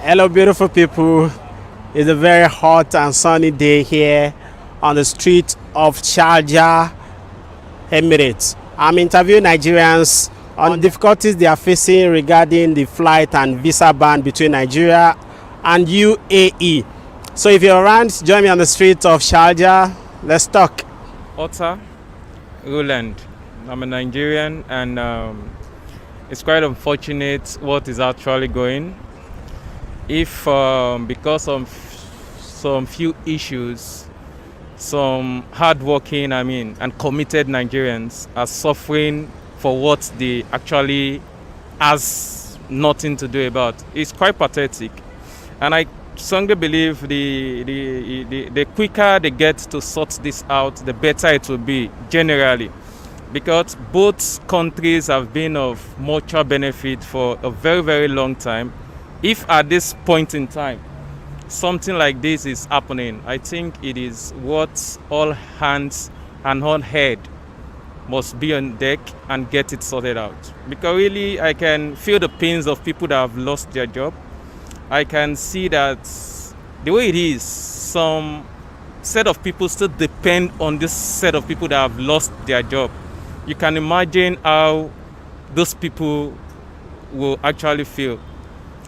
Hello, beautiful people. It's a very hot and sunny day here on the street of Sharjah, Emirates. I'm interviewing Nigerians on difficulties they are facing regarding the flight and visa ban between Nigeria and UAE. So if you're around, join me on the street of Sharjah. Let's talk. Otta Roland. I'm a Nigerian, and it's quite unfortunate what is actually going. If because of some few issues, some hardworking, and committed Nigerians are suffering for what they actually has nothing to do about. It's quite pathetic, and I strongly believe the quicker they get to sort this out, the better it will be generally, because both countries have been of mutual benefit for a very, very long time. If at this point in time something like this is happening, I think it is what all hands and all head must be on deck and get it sorted out. Because really, I can feel the pains of people that have lost their job. I can see that the way it is, some set of people still depend on this set of people that have lost their job. You can imagine how those people will actually feel.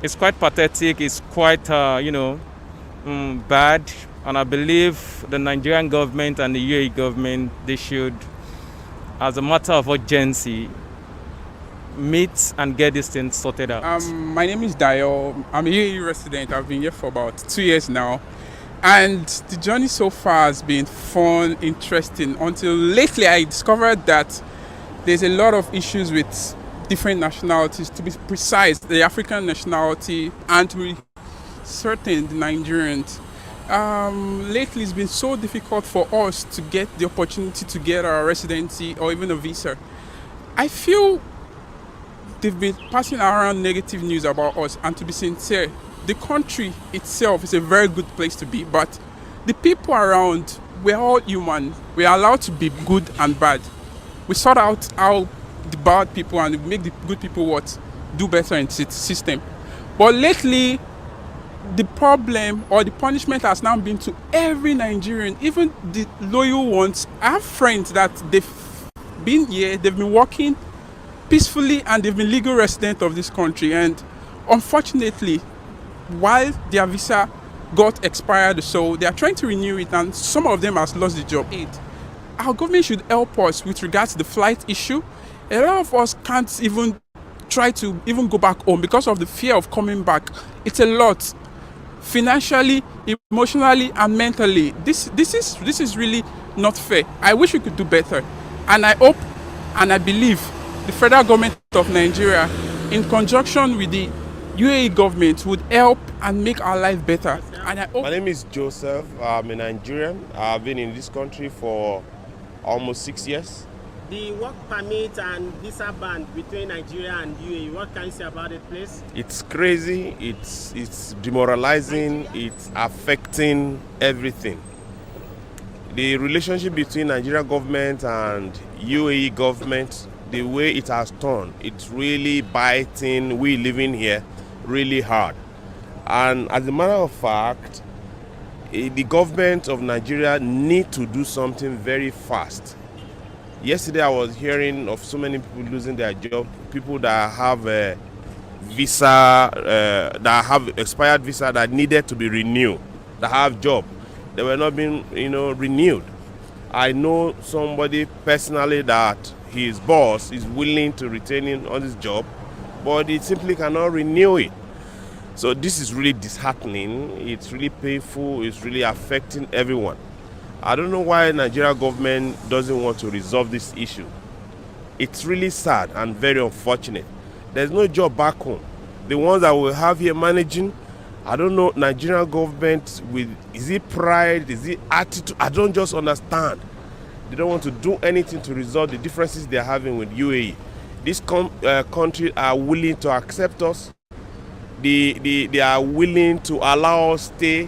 It's quite pathetic. It's quite, bad. And I believe the Nigerian government and the UAE government, they should, as a matter of urgency, meet and get this thing sorted out. My name is Dayo. I'm a UAE resident. I've been here for about 2 years now. And the journey so far has been fun, interesting, until lately I discovered that there's a lot of issues with different nationalities. To be precise, the African nationality, and to be certain, the Nigerians. Lately it's been so difficult for us to get the opportunity to get our residency or even a visa. I feel they've been passing around negative news about us, and to be sincere, the country itself is a very good place to be, but the people around, we're all human. We are allowed to be good and bad. We sort out how the bad people and make the good people do better in the system. But lately, the problem or the punishment has now been to every Nigerian, even the loyal ones. I have friends that they've been here, they've been working peacefully, and they've been legal resident of this country. And unfortunately, while their visa got expired, so they are trying to renew it, and some of them has lost the job. Our government should help us with regards to the flight issue. A lot of us can't even try to even go back home because of the fear of coming back. It's a lot, financially, emotionally, and mentally. This is really not fair. I wish we could do better, and I hope and I believe the federal government of Nigeria, in conjunction with the UAE government, would help and make our life better. And I hope. My name is Joseph. I'm a Nigerian. I've been in this country for almost 6 years. The work permit and visa ban between Nigeria and UAE, what can you say about it, please? It's crazy. It's demoralizing. It's affecting everything. The relationship between Nigerian government and UAE government, the way it has turned, it's really biting we living here really hard. And as a matter of fact, the government of Nigeria need to do something very fast. Yesterday I was hearing of so many people losing their job, people that have a visa, that have expired visa that needed to be renewed, that have job. They were not being, renewed. I know somebody personally that his boss is willing to retain him on his job, but he simply cannot renew it. So this is really disheartening. It's really painful. It's really affecting everyone. I don't know why Nigeria government doesn't want to resolve this issue. It's really sad and very unfortunate. There's no job back home. The ones that we have here managing, I don't know, Nigerian government, is it pride, is it attitude? I don't just understand. They don't want to do anything to resolve the differences they're having with UAE. These countries are willing to accept us. They are willing to allow us stay,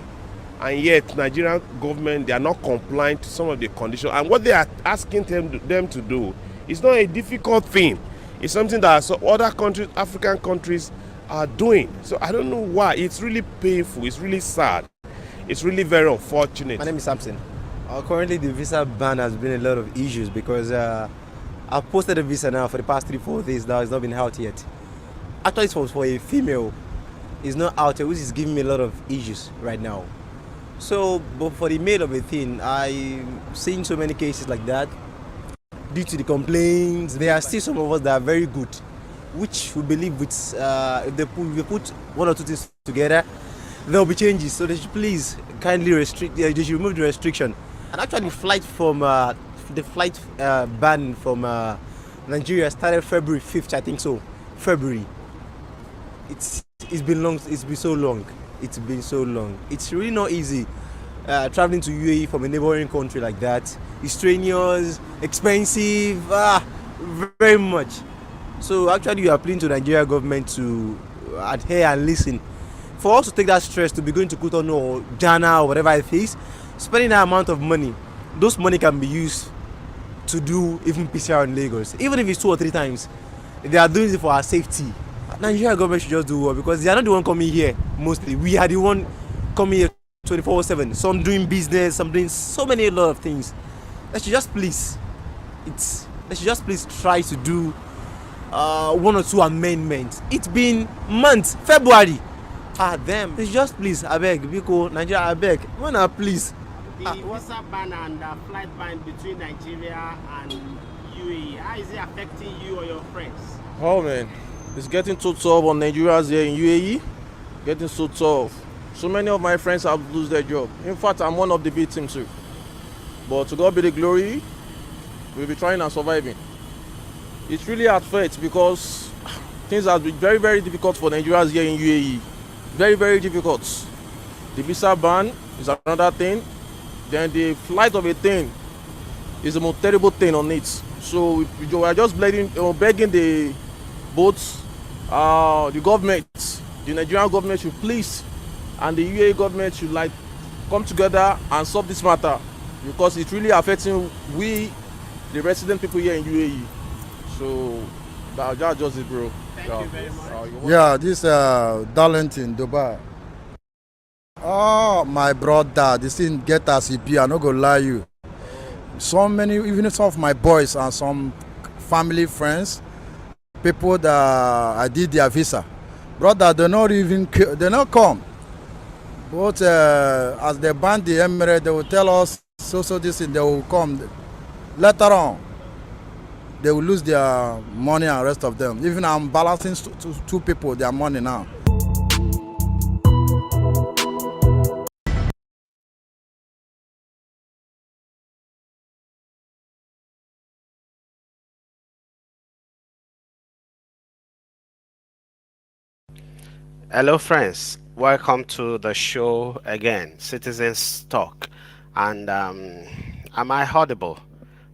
and yet Nigerian government, they are not complying to some of the conditions. And what they are asking them to do is not a difficult thing. It's something that other countries, African countries, are doing. So I don't know why. It's really painful. It's really sad. It's really very unfortunate. My name is Samson. Currently, the visa ban has been a lot of issues because I've posted a visa now for the past 3-4 days now. It's not been out yet. Actually, it's for a female. It's not out yet, which is giving me a lot of issues right now. So, but for the male of a thing, I'm seeing so many cases like that. Due to the complaints, there are still some of us that are very good, which we believe with if we put one or two things together, there will be changes. So they should please kindly restrict. They should remove the restriction. And actually, the flight ban from Nigeria started February 5th, I think so. February. It's been long. It's been so long. It's been so long. It's really not easy traveling to UAE from a neighboring country like that. It's strenuous, expensive, very much. So actually, we are appealing to the Nigeria government to adhere and listen. For us to take that stress to be going to Cotonou or Ghana or whatever it is, spending that amount of money, those money can be used to do even PCR in Lagos. Even if it's 2 or 3 times, they are doing it for our safety. Nigeria government should just do well because they are not the one coming here mostly. We are the one coming here 24/7. Some doing business, some doing so many a lot of things. They should just please, try to do 1 or 2 amendments. It's been months, February. Them. They should just please, I beg, because Nigeria, I beg, please. The visa ban and flight ban between Nigeria and UAE, how is it affecting you or your friends? Oh man, it's getting too tough on Nigerians here in UAE. Getting so tough. So many of my friends have lost their job. In fact, I'm one of the victims too. But to God be the glory, we'll be trying and surviving. It's really at fate because things have been very, very difficult for Nigerians here in UAE. Very, very difficult. The visa ban is another thing. Then the flight of a thing is the most terrible thing on it. So we are just begging the both the government, the Nigerian government should please, and the UAE government should come together and solve this matter because it's really affecting the resident people here in UAE. So that's just it, bro. Thank you very much. Yeah, this Darlington, Dubai. Oh, my brother, this thing get as it be. I no go lie you. So many, even some of my boys and some family friends, people that I did their visa, brother, they not come. But as they ban the Emirates, they will tell us so this thing, they will come. Later on, they will lose their money and rest of them. Even I'm balancing two people their money now. Hello, friends. Welcome to the show again, Citizens Talk. And am I audible?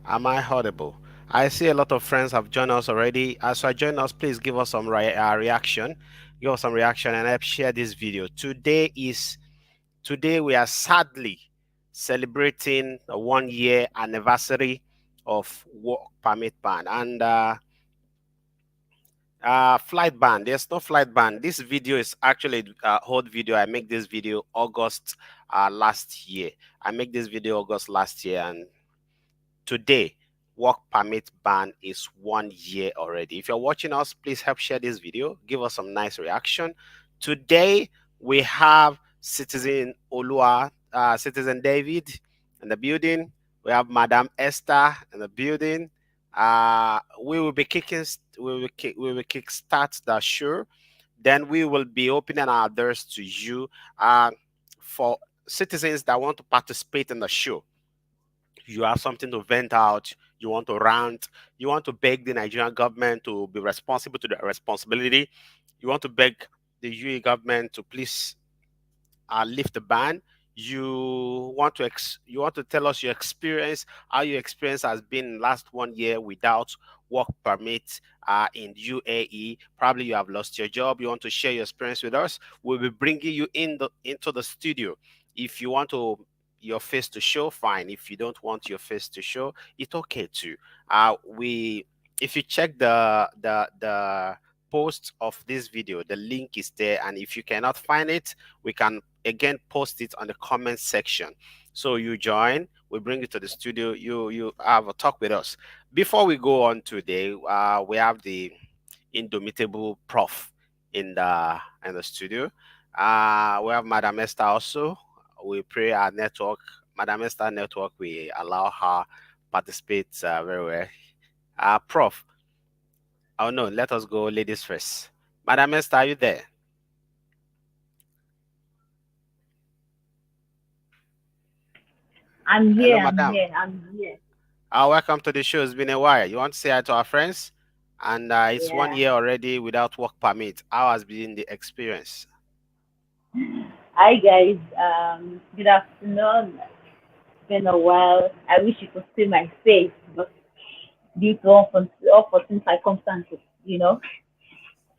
Am I audible? I see a lot of friends have joined us already. As you join us, please give us some reaction. Give us some reaction and help share this video. Today we are sadly celebrating a 1-year anniversary of work permit ban and flight ban. There's no flight ban. This video is actually a old video. I make this video August last year. And today work permit ban is 1 year already. If you're watching us, please help share this video. Give us some nice reaction. Today we have Citizen Olua, Citizen David in the building. We have Madam Esther in the building. We will kick start the show. Then we will be opening our doors to you for citizens that want to participate in the show. You have something to vent out, you want to rant, you want to beg the Nigerian government to be responsible to their responsibility, you want to beg the UAE government to please lift the ban. You want to tell us your experience, how your experience has been last 1 year without work permit in UAE. Probably you have lost your job. You want to share your experience with us. We'll be bringing you into the studio. If you want your face to show, fine. If you don't want your face to show, it's okay too. If you check the post of this video. The link is there, and if you cannot find it, we can again post it on the comment section. So you join, we bring you to the studio, you have a talk with us. Before we go on today, we have the indomitable prof in the studio. We have Madam Esther also. We pray our network, Madam Esther network, we allow her participate very well. Prof, oh no, let us go ladies first. Madam Esther, are you there? I'm here, Hello, I'm madam. here, I'm here. Welcome to the show. It's been a while. You want to say hi to our friends? And it's 1 year already without work permit. How has been the experience? Hi guys, good afternoon. It's been a while. I wish you could see my face, but due to unforeseen circumstances,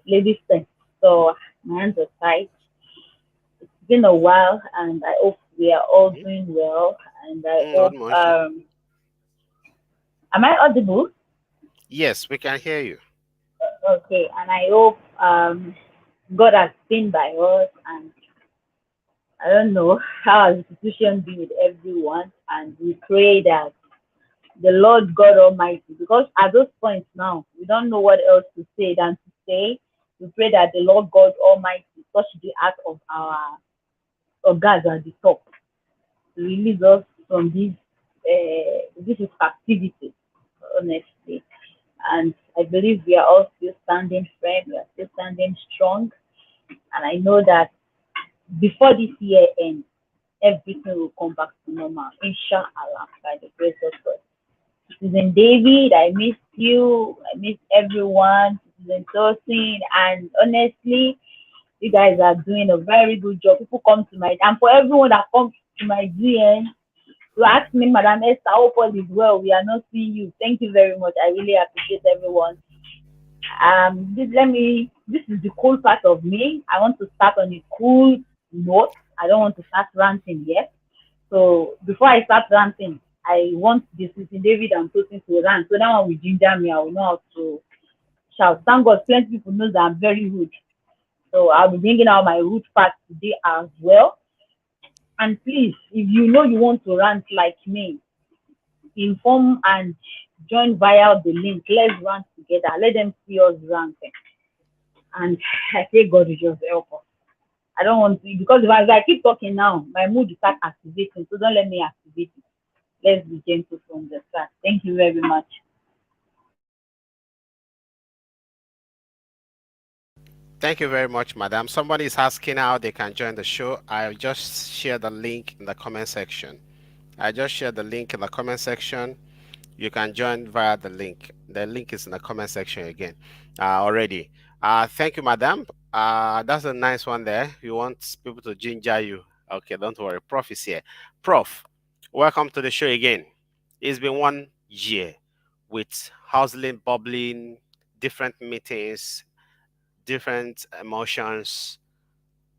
ladies thing. So my hands are tied. It's been a while, and I hope we are all doing well. And I Not hope, much. am I audible? Yes, we can hear you. Okay, and I hope God has been by us, and I don't know how has the situation been with everyone, and we pray that the Lord God Almighty, because at those points now, we don't know what else to say than to say, we pray that the Lord God Almighty touch the heart of our organs at the top to release us from this is captivity, honestly. And I believe we are all still standing firm, we are still standing strong. And I know that before this year ends, everything will come back to normal, inshallah, by the grace of God. Citizen David, I missed you. I missed everyone. Citizen Tosin, and honestly, you guys are doing a very good job. People come to my and for everyone that comes to my DM to ask me, Madam Esther, hope all is well. We are not seeing you. Thank you very much. I really appreciate everyone. This is the cool part of me. I want to start on a cool note. I don't want to start ranting yet. So before I start ranting, I want the Citizen David and Tosin to rant. So that one will ginger me. I will know how to shout. Thank God, plenty people know that I'm very rude. So I'll be bringing out my rude part today as well. And please, if you know you want to rant like me, inform and join via the link. Let's rant together. Let them see us ranting. And I say God will just help us. I don't want to because if I keep talking now, my mood will start activating. So don't let me activate it. Let's be gentle from the start. Thank you very much. Thank you very much, madam. Somebody is asking how they can join the show. I just shared the link in the comment section. I just shared the link in the comment section. You can join via the link. The link is in the comment section again already. Thank you, madam. That's a nice one there. You want people to ginger you. Okay, don't worry. Prof is here. Prof, welcome to the show again. It's been 1 year with hustling, bubbling, different meetings, different emotions,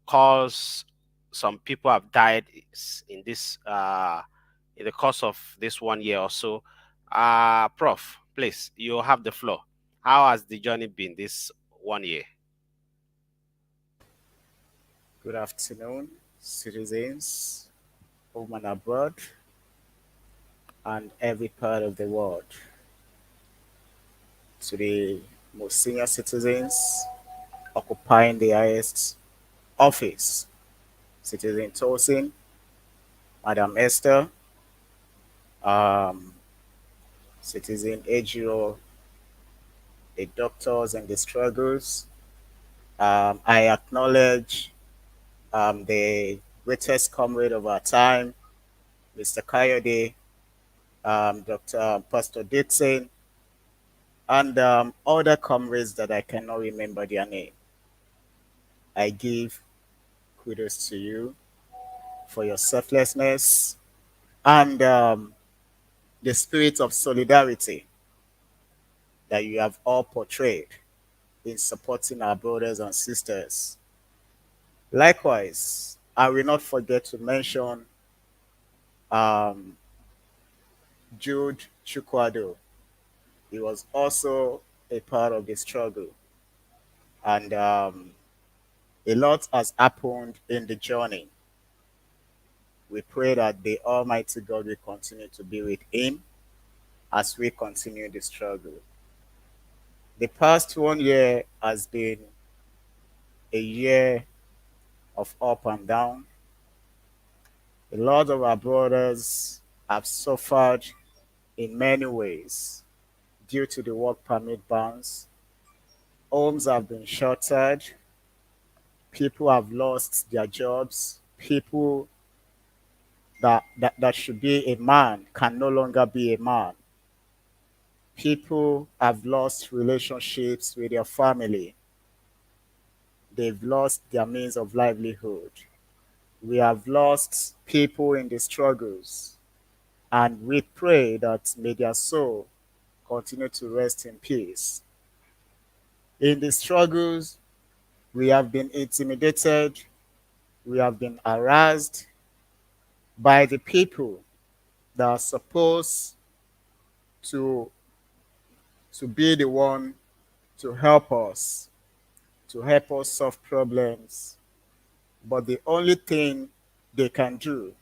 calls. Some people have died in this in the course of this 1 year or so. Prof, please, you have the floor. How has the journey been this 1 year? Good afternoon, citizens, home and abroad, and every part of the world. To the most senior citizens occupying the highest office, Citizen Tosin, Madam Esther, um, Citizen Ejiro, the doctors and the struggles. I acknowledge the greatest comrade of our time, Mr. Kayode, Dr. Pastor Dixon, and other comrades that I cannot remember their name. I give kudos to you for your selflessness and the spirit of solidarity that you have all portrayed in supporting our brothers and sisters. Likewise, I will not forget to mention um, Jude Chukwado. He was also a part of the struggle. and a lot has happened in the journey. We pray that the Almighty God will continue to be with him as we continue the struggle. The past 1 year has been a year of up and down. A lot of our brothers have suffered in many ways due to the work permit bans. Homes have been shuttered, people have lost their jobs, people that should be a man can no longer be a man. People have lost relationships with their family, they've lost their means of livelihood. We have lost people in the struggles, and we pray that may their soul continue to rest in peace. In the struggles, we have been intimidated, we have been harassed by the people that are supposed to, to be the one to help us solve problems. But the only thing they can do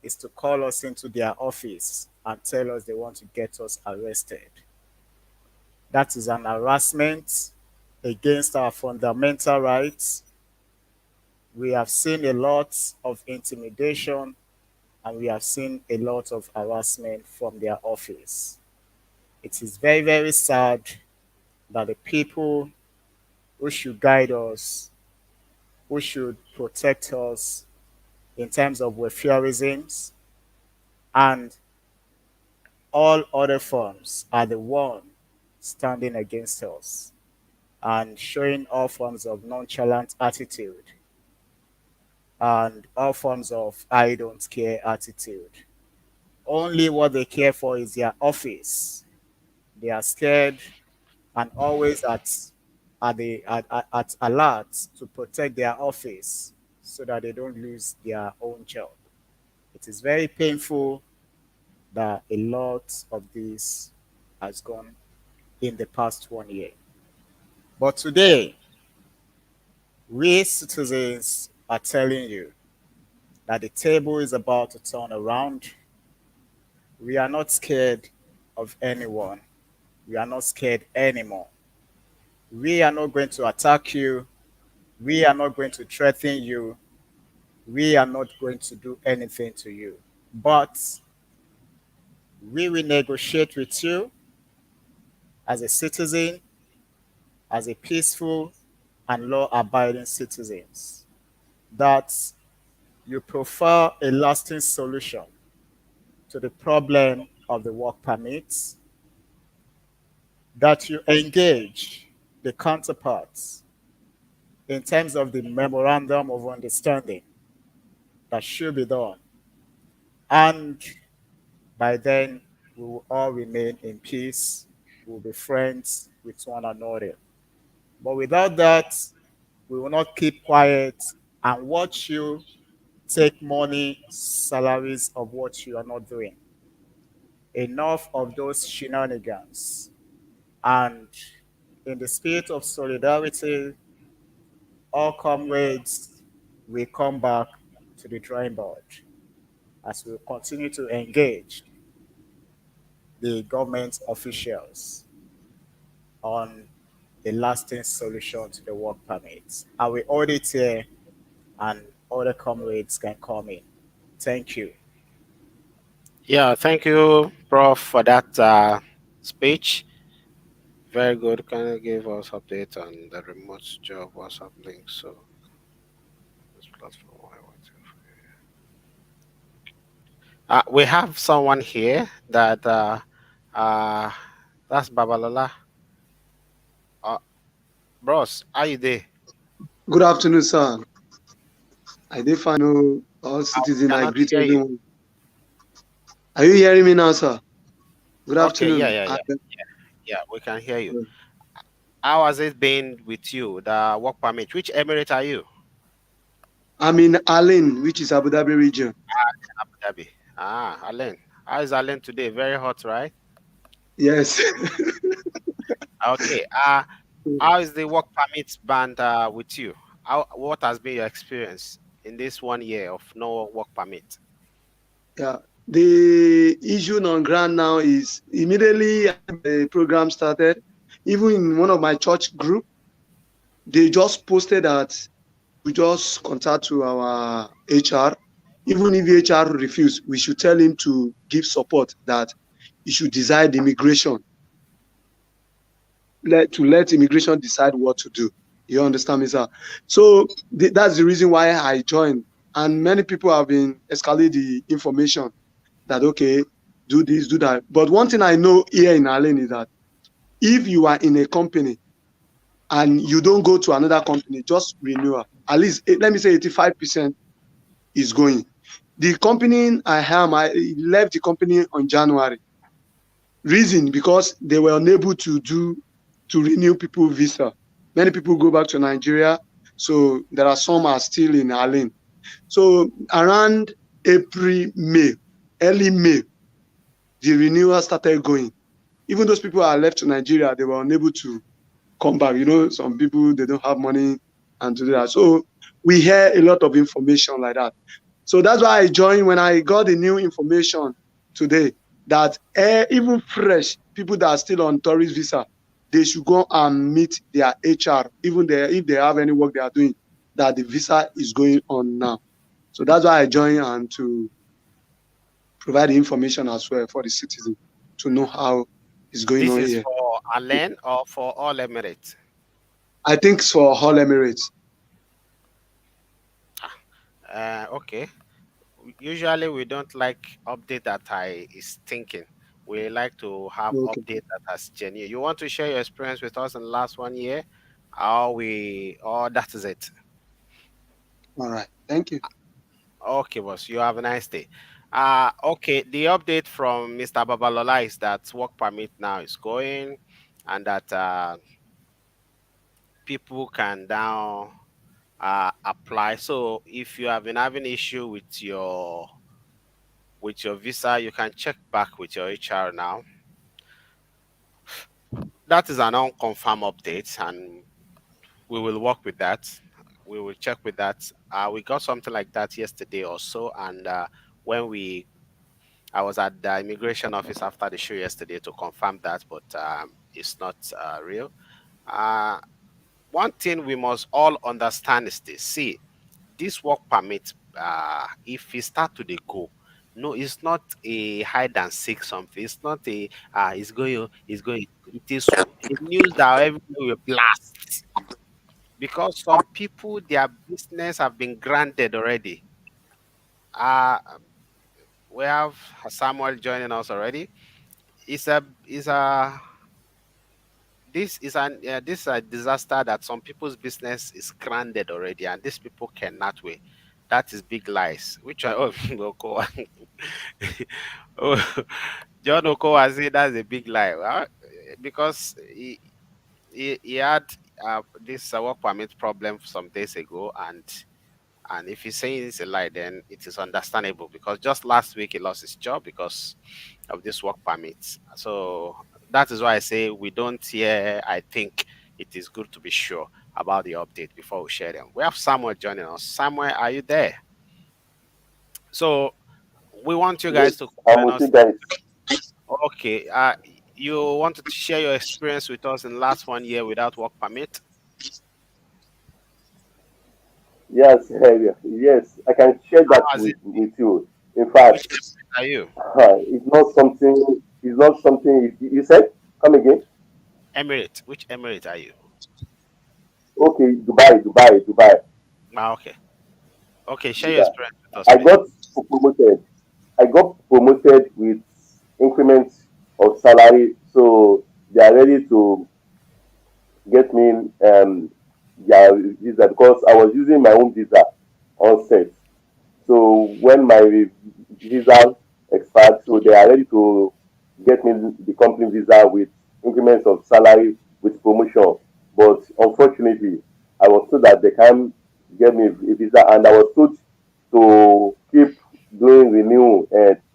is to call us into their office and tell us they want to get us arrested. That is an harassment against our fundamental rights. We have seen a lot of intimidation and we have seen a lot of harassment from their office. It is very, very sad that the people who should guide us, who should protect us in terms of welfareism and all other forms are the one standing against us and showing all forms of nonchalant attitude and all forms of I don't care attitude. Only what they care for is their office. They are scared and always at alert to protect their office so that they don't lose their own job. It is very painful that a lot of this has gone in the past 1 year. But today, we citizens are telling you that the table is about to turn around. We are not scared of anyone. We are not scared anymore. We are not going to attack you. We are not going to threaten you. We are not going to do anything to you. But we will negotiate with you as a citizen, as a peaceful and law-abiding citizens, that you prefer a lasting solution to the problem of the work permits, that you engage the counterparts in terms of the memorandum of understanding that should be done. And by then, we will all remain in peace. We will be friends with one another. But without that, we will not keep quiet and watch you take money, salaries of what you are not doing. Enough of those shenanigans. And in the spirit of solidarity, all comrades will come back to the drawing board as we continue to engage the government officials on a lasting solution to the work permits. I will audit here and other comrades can come in. Thank you. Yeah, thank you, Prof, for that speech. Very good. Can you give us update on the remote job WhatsApp link? So this platform. We have someone here that that's Babalola. Bros, how you there? Good afternoon, sir. I did find all citizens. I cannot greet hear you. everyone. Are you hearing me now, sir? Good Okay, afternoon. yeah, we can hear you. How has it been with you, the work permit? Which emirate are you? I'm in Allen, which is Abu Dhabi region. Abu Dhabi. Allen. How is Allen today? Very hot, right? Yes. Okay. How is the work permit band with you? What has been your experience in this 1 year of no work permit? Yeah. The issue on ground now is immediately after the program started, even in one of my church group, they just posted that we just contact to our HR. Even if HR refuse, we should tell him to give support that he should decide immigration. Let immigration decide what to do. You understand me, sir? So that's the reason why I joined. And many people have been escalating the information that, okay, do this, do that. But one thing I know here in Ireland is that if you are in a company and you don't go to another company, just renewal, at least, let me say 85% is going. The company I left the company on January. Reason, because they were unable to renew people visa. Many people go back to Nigeria, so there are some are still in Ireland. So around April, May, early May, the renewal started going. Even those people are left to Nigeria, they were unable to come back. You know, some people, they don't have money and to do that. So we hear a lot of information like that. So that's why I joined when I got the new information today that even fresh people that are still on tourist visa, they should go and meet their HR, even if they have any work they are doing, that the visa is going on now. So that's why I joined, and to provide the information as well for the citizen to know how it's going This on is here. for Ireland or for all Emirates? I think it's for all Emirates. Okay. Usually we don't like update that is thinking. We like to have Okay. update that has genuine. You want to share your experience with us in the last 1 year? Or that is it. All right. Thank you. Okay, boss. You have a nice day. Okay. The update from Mr. Babalola is that work permit now is going, and that people can now apply. So if you have been having issue with your visa, you can check back with your HR now. That is an unconfirmed update, and we will work with that. We will check with that. We got something like that yesterday or so, and when I was at the immigration office after the show yesterday to confirm that, but it's not real. One thing we must all understand is this. See, this work permit, if we start to the go, no, it's not a hide and seek something. It's not a it's going, it's going. It is a news that everybody will blast, because some people their business have been granted already. Uh we have Samuel joining us already. It's a this is a disaster that some people's business is granted already, and these people cannot wait. That is big lies. Which I Oko. Oh, John Okowa said that's a big lie. Well, because he had this work permit problem some days ago, and if he's saying it's a lie, then it is understandable, because just last week he lost his job because of this work permit. So that is why I say we don't hear. I think it is good to be sure about the update before we share them. We have Samuel joining us. Samuel, are you there? So we want you guys to I'm join with us. you guys. Okay. You wanted to share your experience with us in the last 1 year without work permit? Yes, yes, I can share How that has it been? with you. In Which fact, emirate are you? it's not something. It's not something. You said, come again. Emirate. Which emirate are you? Okay, Dubai. Okay. Okay, share your Yeah, experience with us, I please. got promoted. I got promoted with increments of salary, so they are ready to get me their visa because I was using my own visa on set. So when my visa expired, so they are ready to get me the company visa with increments of salary with promotion. But unfortunately, I was told that they can't get me a visa, and I was told to keep doing renew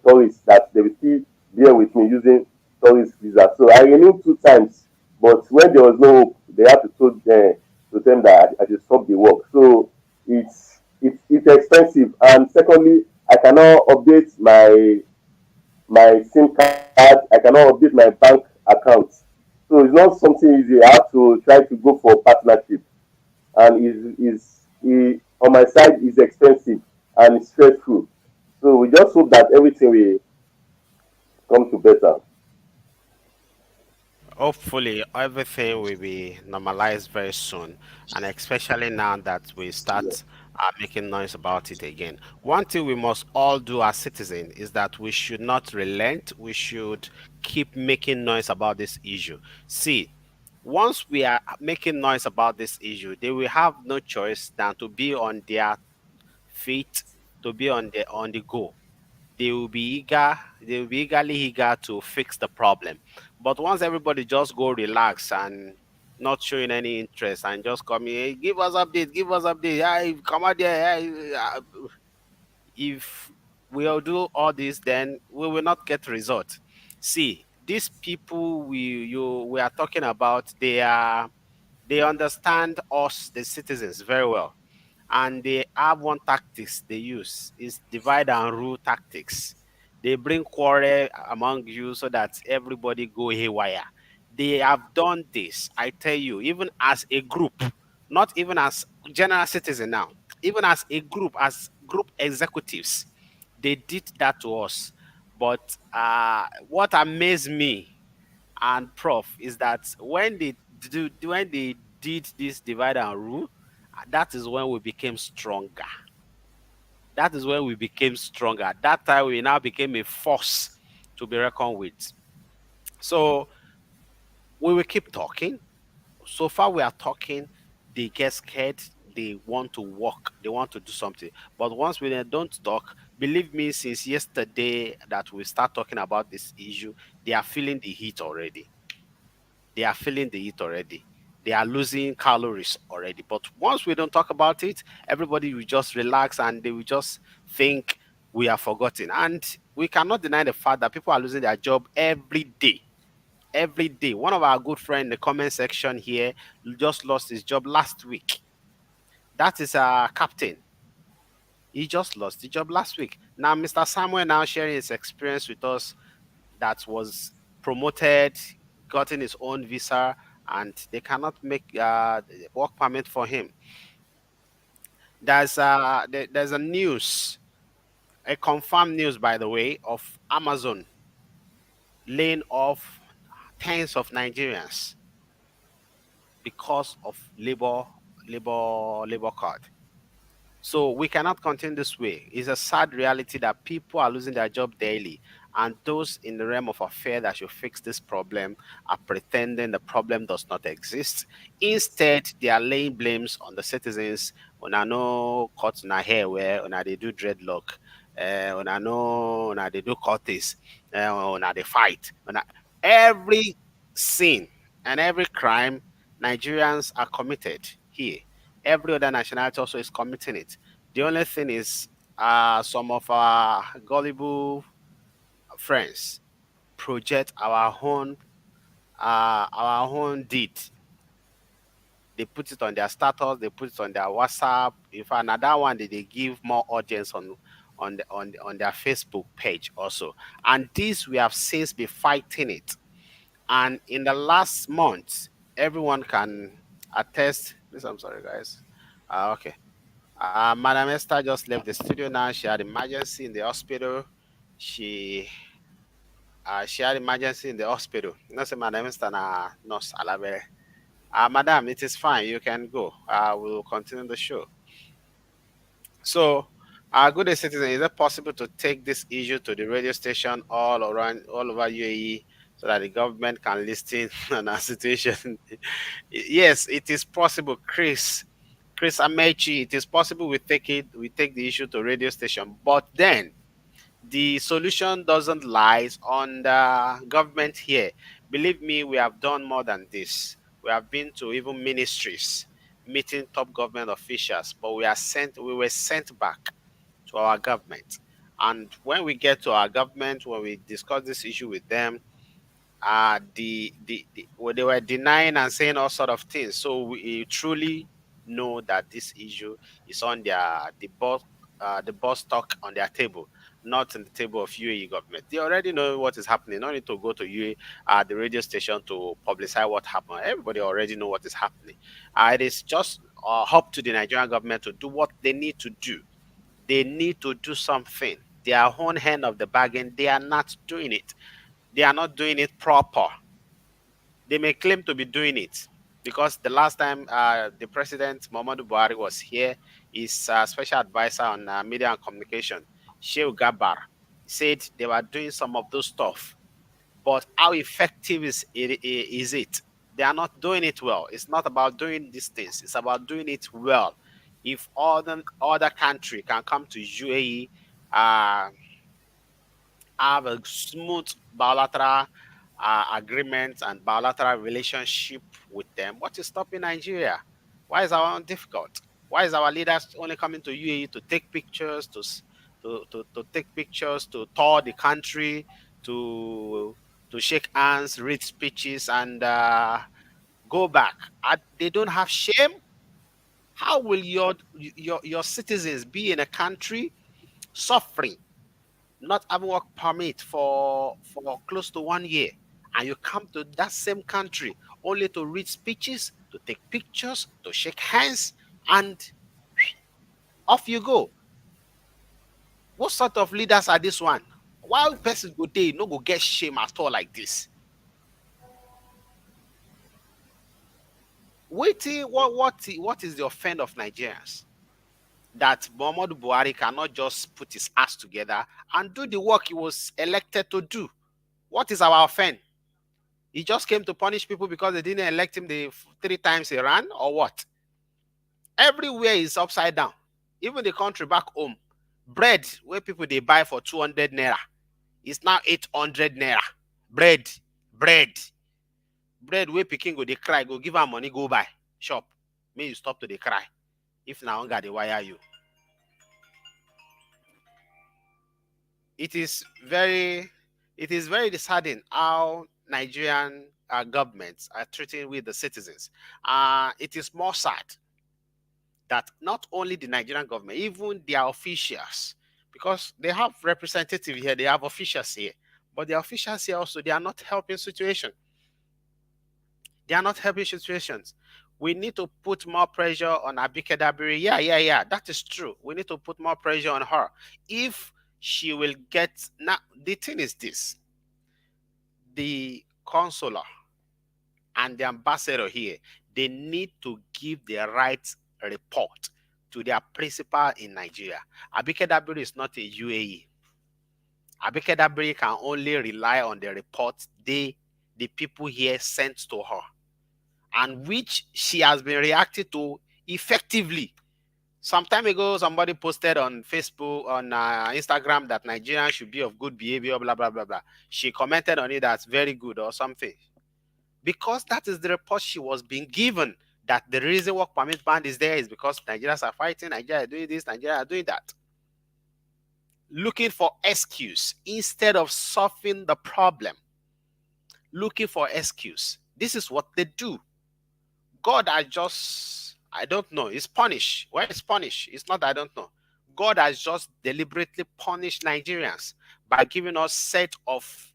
tourists that they will still bear with me using tourist visa. So I renewed two times, but when there was no hope, they have to to them that I should stop the work. So it's expensive. And secondly, I cannot update my SIM card. I cannot update my bank account. So it's not something easy. I have to try to go for partnership, and is on my side is expensive and it's stressful. So we just hope that everything will come to better. Hopefully, everything will be normalized very soon, and especially now that we start making noise about it again. One thing we must all do as citizens is that we should not relent. We should keep making noise about this issue. See, once we are making noise about this issue, they will have no choice than to be on their feet, to be on the go. They will be eagerly eager to fix the problem. But once everybody just go relax and not showing any interest and just coming, hey, give us update, hey, come out there, hey, if we all do all this, then we will not get result. See, these people we are talking about, they understand us, the citizens, very well, and they have one tactics they use is divide and rule tactics. They bring quarrel among you so that everybody go haywire. They have done this, I tell you, even as a group, not even as general citizen now, even as group executives, they did that to us. But what amazed me and prof is that when they did this divide and rule, that is when we became stronger. That is when we became stronger. At that time, we now became a force to be reckoned with. So we will keep talking. So far, we are talking. They get scared. They want to walk. They want to do something. But once we don't talk, believe me, since yesterday that we start talking about this issue, they are feeling the heat already. They are feeling the heat already. They are losing calories already. But once we don't talk about it, everybody will just relax and they will just think we are forgotten. And we cannot deny the fact that people are losing their job every day. Every day. One of our good friends in the comment section here just lost his job last week. That is our captain. He just lost the job last week. Now, Mr. Samuel now sharing his experience with us that was promoted, gotten his own visa, and they cannot make work permit for him. There's a news, a confirmed news, by the way, of Amazon laying off tens of Nigerians because of labor card. So we cannot continue this way. It's a sad reality that people are losing their job daily, and those in the realm of affair that should fix this problem are pretending the problem does not exist. Instead, they are laying blames on the citizens. When I know cut in hair where when they do dreadlock, when I know when they do cuties, when they fight, every sin and every crime Nigerians are committed here. Every other nationality also is committing it. The only thing is, some of our gullible friends project our own deed. They put it on their status, they put it on their WhatsApp. In fact, another one that they give more audience on their Facebook page also. And this we have since been fighting it. And in the last month, everyone can attest. Please, I'm sorry, guys. Okay. Madam Esther just left the studio now. She had emergency in the hospital. She had emergency in the hospital. No, say Madam Esther na nurse Alabere. Madam, it is fine. You can go. We'll continue the show. So, good citizen, is it possible to take this issue to the radio station all around, all over UAE, so that the government can listen on our situation? Yes, it is possible, Chris Amechi. It is possible we take the issue to radio station, but then the solution doesn't lies on the government here. Believe me, we have done more than this. We have been to even ministries, meeting top government officials, but we were sent back to our government. And when we get to our government, when we discuss this issue with them, well, they were denying and saying all sort of things. So we truly know that this issue is on the boss talk on their table, not on the table of UAE government. They already know what is happening. No need to go to UAE, the radio station to publicize what happened. Everybody already know what is happening. It is just up to the Nigerian government to do what they need to do. They need to do something. Their own hand of the bargain, they are not doing it. They are not doing it proper. They may claim to be doing it because the last time the president Muhammadu Buhari was here, his special advisor on media and communication, Sheikh Gabar, said they were doing some of those stuff. But how effective is it? They are not doing it well. It's not about doing these things. It's about doing it well. If other country can come to UAE, have a smooth bilateral agreement and bilateral relationship with them, what is stopping Nigeria? Why is our own difficult? Why is our leaders only coming to UAE to take pictures, to take pictures, to tour the country, to shake hands, read speeches, and go back? They don't have shame. How will your citizens be in a country suffering, not having work permit for close to 1 year, and you come to that same country only to read speeches, to take pictures, to shake hands, and off you go? What sort of leaders are this one? Why person go there no go get shame at all like this? Waiting, what is the offense of Nigerians? That Muhammadu Buhari cannot just put his ass together and do the work he was elected to do. What is our offense? He just came to punish people because they didn't elect him the 3 times he ran, or what? Everywhere is upside down. Even the country back home, bread where people they buy for 200 naira is now 800 naira. Bread where Peking go they cry, go give her money, go buy shop. May you stop to the cry. If now hunger they wire you. It is very disheartening how Nigerian governments are treating with the citizens. It is more sad that not only the Nigerian government, even their officials, because they have representatives here, they have officials here, but the officials here also, they are not helping situation. They are not helping situations. We need to put more pressure on Abike Dabiri. Yeah, that is true. We need to put more pressure on her. If she will get, now the thing is this, the consular and the ambassador here, they need to give the right report to their principal in Nigeria. Abike Dabiri is not a UAE. Abike Dabiri can only rely on the report the people here sent to her, and which she has been reacting to effectively. Some time ago, somebody posted on Facebook, on Instagram, that Nigerians should be of good behavior, blah, blah, blah, blah. She commented on it that's very good or something. Because that is the report she was being given, that the reason work permit ban is there is because Nigerians are fighting, Nigeria are doing this, Nigeria are doing that. Looking for excuse instead of solving the problem. Looking for excuse. This is what they do. God has just, I don't know, it's punished. Where is punished? It's not, I don't know. God has just deliberately punished Nigerians by giving us set of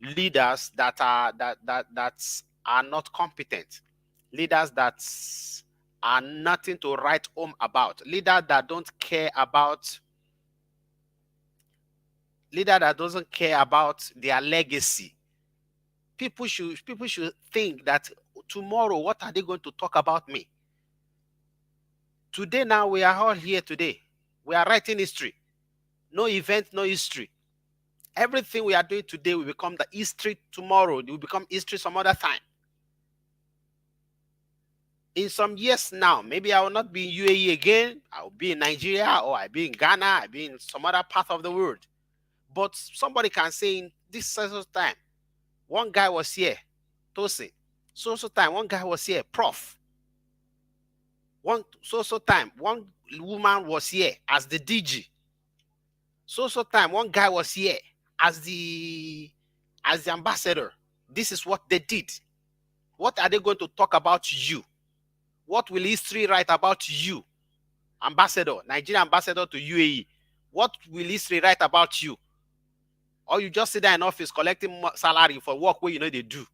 leaders that are not competent, leaders that are nothing to write home about, leader that don't care about, leader that doesn't care about their legacy. People should think that tomorrow, what are they going to talk about me? Today, now we are all here today. We are writing history. No event, no history. Everything we are doing today will become the history tomorrow. It will become history some other time. In some years now, maybe I will not be in UAE again. I will be in Nigeria, or I'll be in Ghana. I'll be in some other part of the world. But somebody can say in this certain time, one guy was here, Tosin. So time, one guy was here, Prof. One time, one woman was here as the DG. So time, one guy was here as the as the ambassador. This is what they did. What are they going to talk about you? What will history write about you? Ambassador, Nigerian ambassador to UAE. What will history write about you? Or you just sit there in office collecting salary for work where you know they do.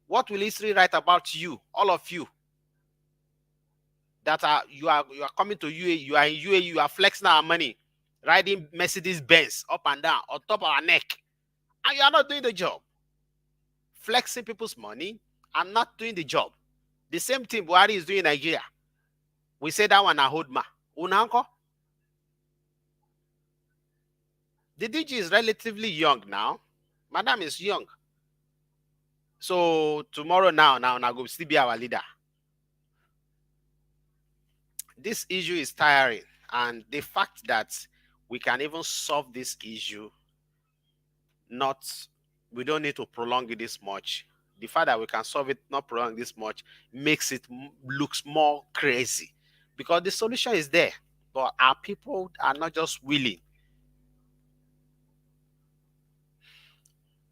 What will history write about you? All of you that you are coming to UAE, you are in UAE, you are flexing our money, riding Mercedes Benz up and down on top of our neck, and you are not doing the job. Flexing people's money and not doing the job. The same thing Buhari is doing in Nigeria. We say that one a Hodma. Unanko. The DG is relatively young now. Madam is young. So tomorrow now go still be our leader. This issue is tiring, and the fact that we can even solve this issue, we don't need to prolong it this much. The fact that we can solve it, not prolong this much, makes it looks more crazy, because the solution is there, but our people are not just willing.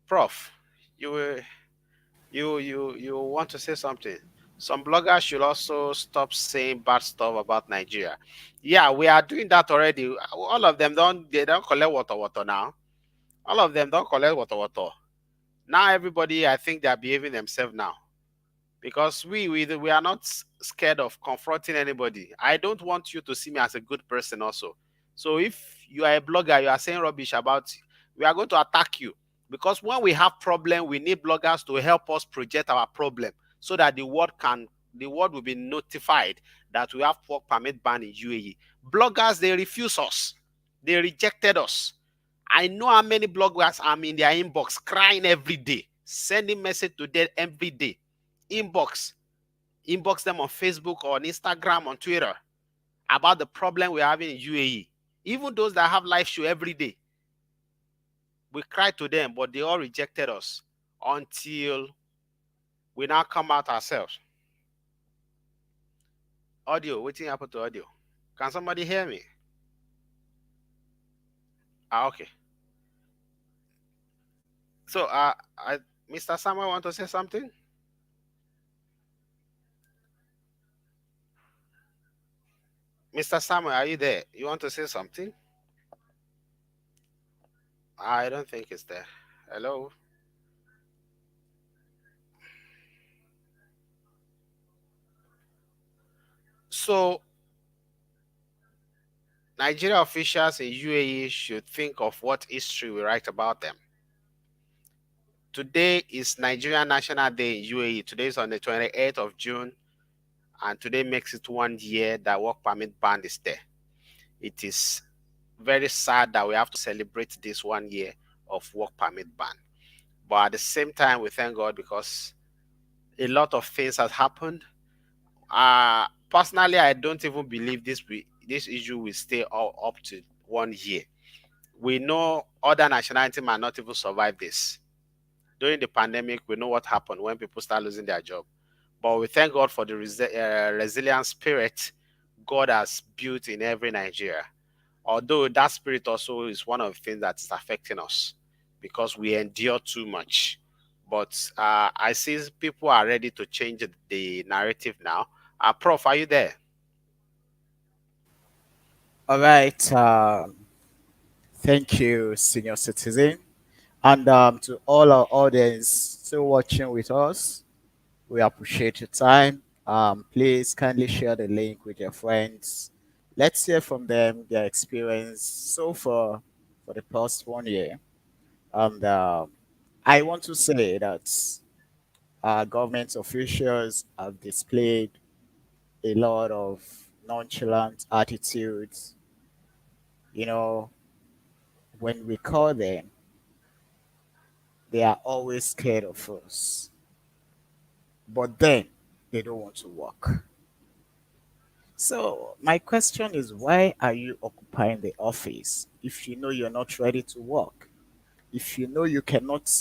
Prof, you want to say something? Some bloggers should also stop saying bad stuff about Nigeria. Yeah, we are doing that already. All of them don't collect water now. All of them don't collect water. Now everybody, I think they are behaving themselves now, because we are not scared of confronting anybody. I don't want you to see me as a good person also. So if you are a blogger, you are saying rubbish about, we are going to attack you, because when we have problem, we need bloggers to help us project our problem, so that the world will be notified that we have work permit ban in UAE. Bloggers, they refuse us. They rejected us. I know how many bloggers I'm in their inbox crying every day, sending message to them every day. Inbox them on Facebook or on Instagram, on Twitter, about the problem we're having in UAE. Even those that have live show every day, we cry to them, but they all rejected us until we now come out ourselves. Audio, what thing happened to audio? Can somebody hear me? Okay. So, Mr. Samuel, want to say something? Mr. Samuel, are you there? You want to say something? I don't think it's there. Hello? So, Nigeria officials in UAE should think of what history we write about them. Today is Nigerian National Day in UAE. Today is on the 28th of June, and today makes it 1 year that work permit ban is there. It is very sad that we have to celebrate this 1 year of work permit ban. But at the same time, we thank God, because a lot of things has happened. Personally, I don't even believe this issue will stay up to 1 year. We know other nationalities might not even survive this. During the pandemic, we know what happened when people start losing their job. But we thank God for the resilient spirit God has built in every Nigeria. Although that spirit also is one of the things that is affecting us, because we endure too much. But I see people are ready to change the narrative now. Prof, are you there? All right. Thank you, senior citizen. And to all our audience still watching with us, we appreciate your time. Please kindly share the link with your friends. Let's hear from them, their experience so far for the past 1 year. And I want to say that government officials have displayed a lot of nonchalant attitudes. You know, when we call them, they are always scared of us. But then they don't want to work. So my question is, why are you occupying the office if you know you're not ready to work? If you know you cannot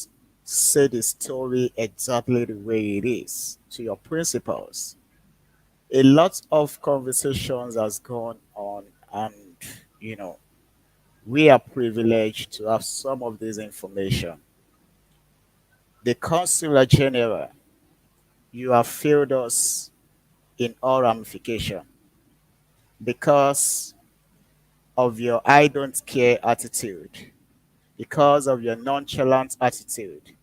say the story exactly the way it is to your principals? A lot of conversations has gone on, and you know we are privileged to have some of this information. The Consular General, you have failed us in all ramification because of your I don't care attitude, because of your nonchalant attitude,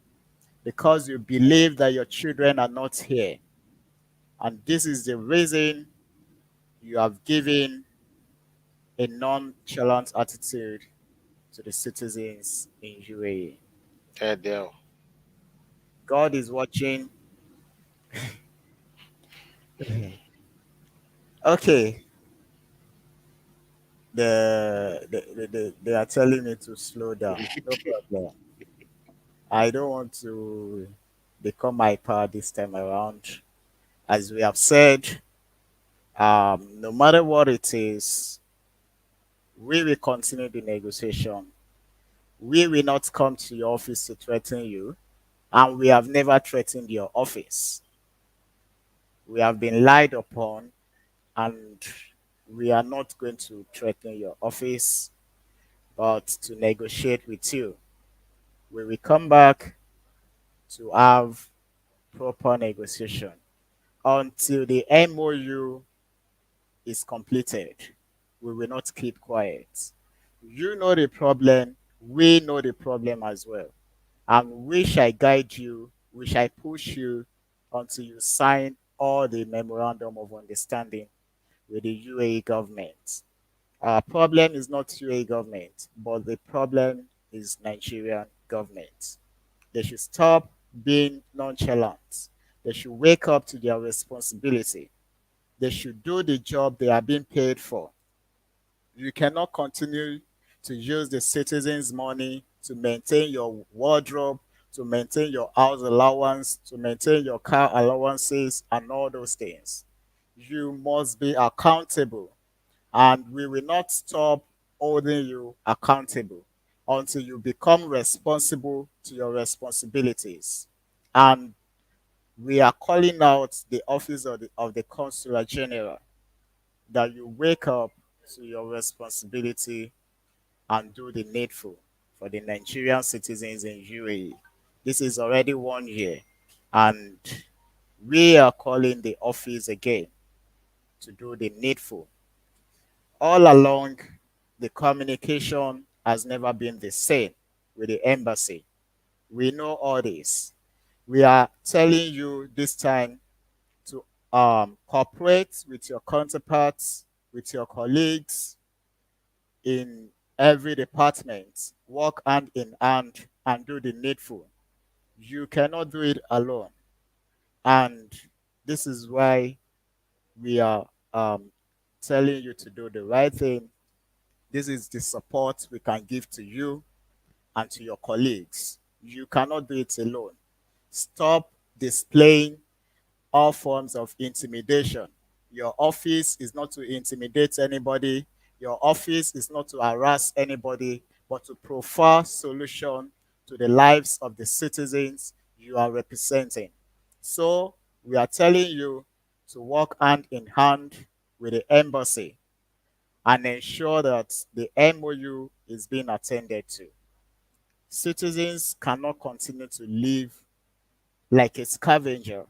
because you believe that your children are not here. And this is the reason you have given a nonchalant attitude to the citizens in UAE. Adele. God is watching. Okay, they are telling me to slow down. No problem. I don't want to become hyper this time around. As we have said, no matter what it is, we will continue the negotiation. We will not come to your office to threaten you, and we have never threatened your office. We have been lied upon, and we are not going to threaten your office, but to negotiate with you. We will come back to have proper negotiation until the MOU is completed. We will not keep quiet. You know the problem, we know the problem as well. And we shall guide you, we shall push you until you sign all the memorandum of understanding with the UAE government. Our problem is not UAE government, but the problem is Nigerian government. They should stop being nonchalant. They should wake up to their responsibility. They should do the job they are being paid for. You cannot continue to use the citizens' money to maintain your wardrobe, to maintain your house allowance, to maintain your car allowances, and all those things. You must be accountable, and we will not stop holding you accountable until you become responsible to your responsibilities. And we are calling out the office of the Consular General that you wake up to your responsibility and do the needful for the Nigerian citizens in UAE. This is already 1 year, and we are calling the office again to do the needful. All along, the communication has never been the same with the embassy. We know all this. We are telling you this time to cooperate with your counterparts, with your colleagues in every department, work hand in hand and do the needful. You cannot do it alone. And this is why we are telling you to do the right thing. This is the support we can give to you and to your colleagues. You cannot do it alone. Stop displaying all forms of intimidation. Your office is not to intimidate anybody. Your office is not to harass anybody, but to provide solution to the lives of the citizens you are representing. So we are telling you to work hand in hand with the embassy and ensure that the MOU is being attended to. Citizens cannot continue to live like a scavenger.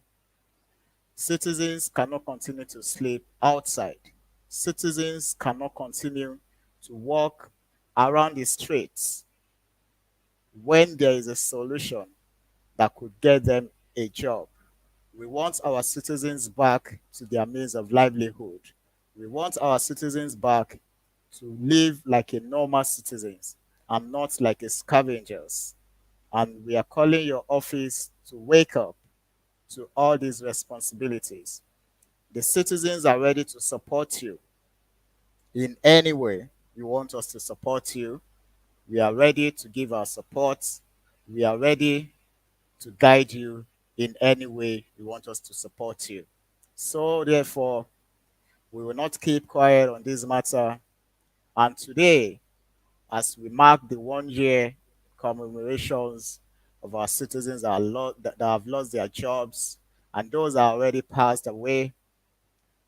Citizens cannot continue to sleep outside. Citizens cannot continue to walk around the streets when there is a solution that could get them a job. We want our citizens back to their means of livelihood. We want our citizens back to live like a normal citizens and not like a scavengers. And we are calling your office to wake up to all these responsibilities. The citizens are ready to support you in any way you want us to support you. We are ready to give our support. We are ready to guide you in any way you want us to support you. So, therefore, we will not keep quiet on this matter. And today, as we mark the 1 year commemorations of our citizens that have lost their jobs and those that are already passed away,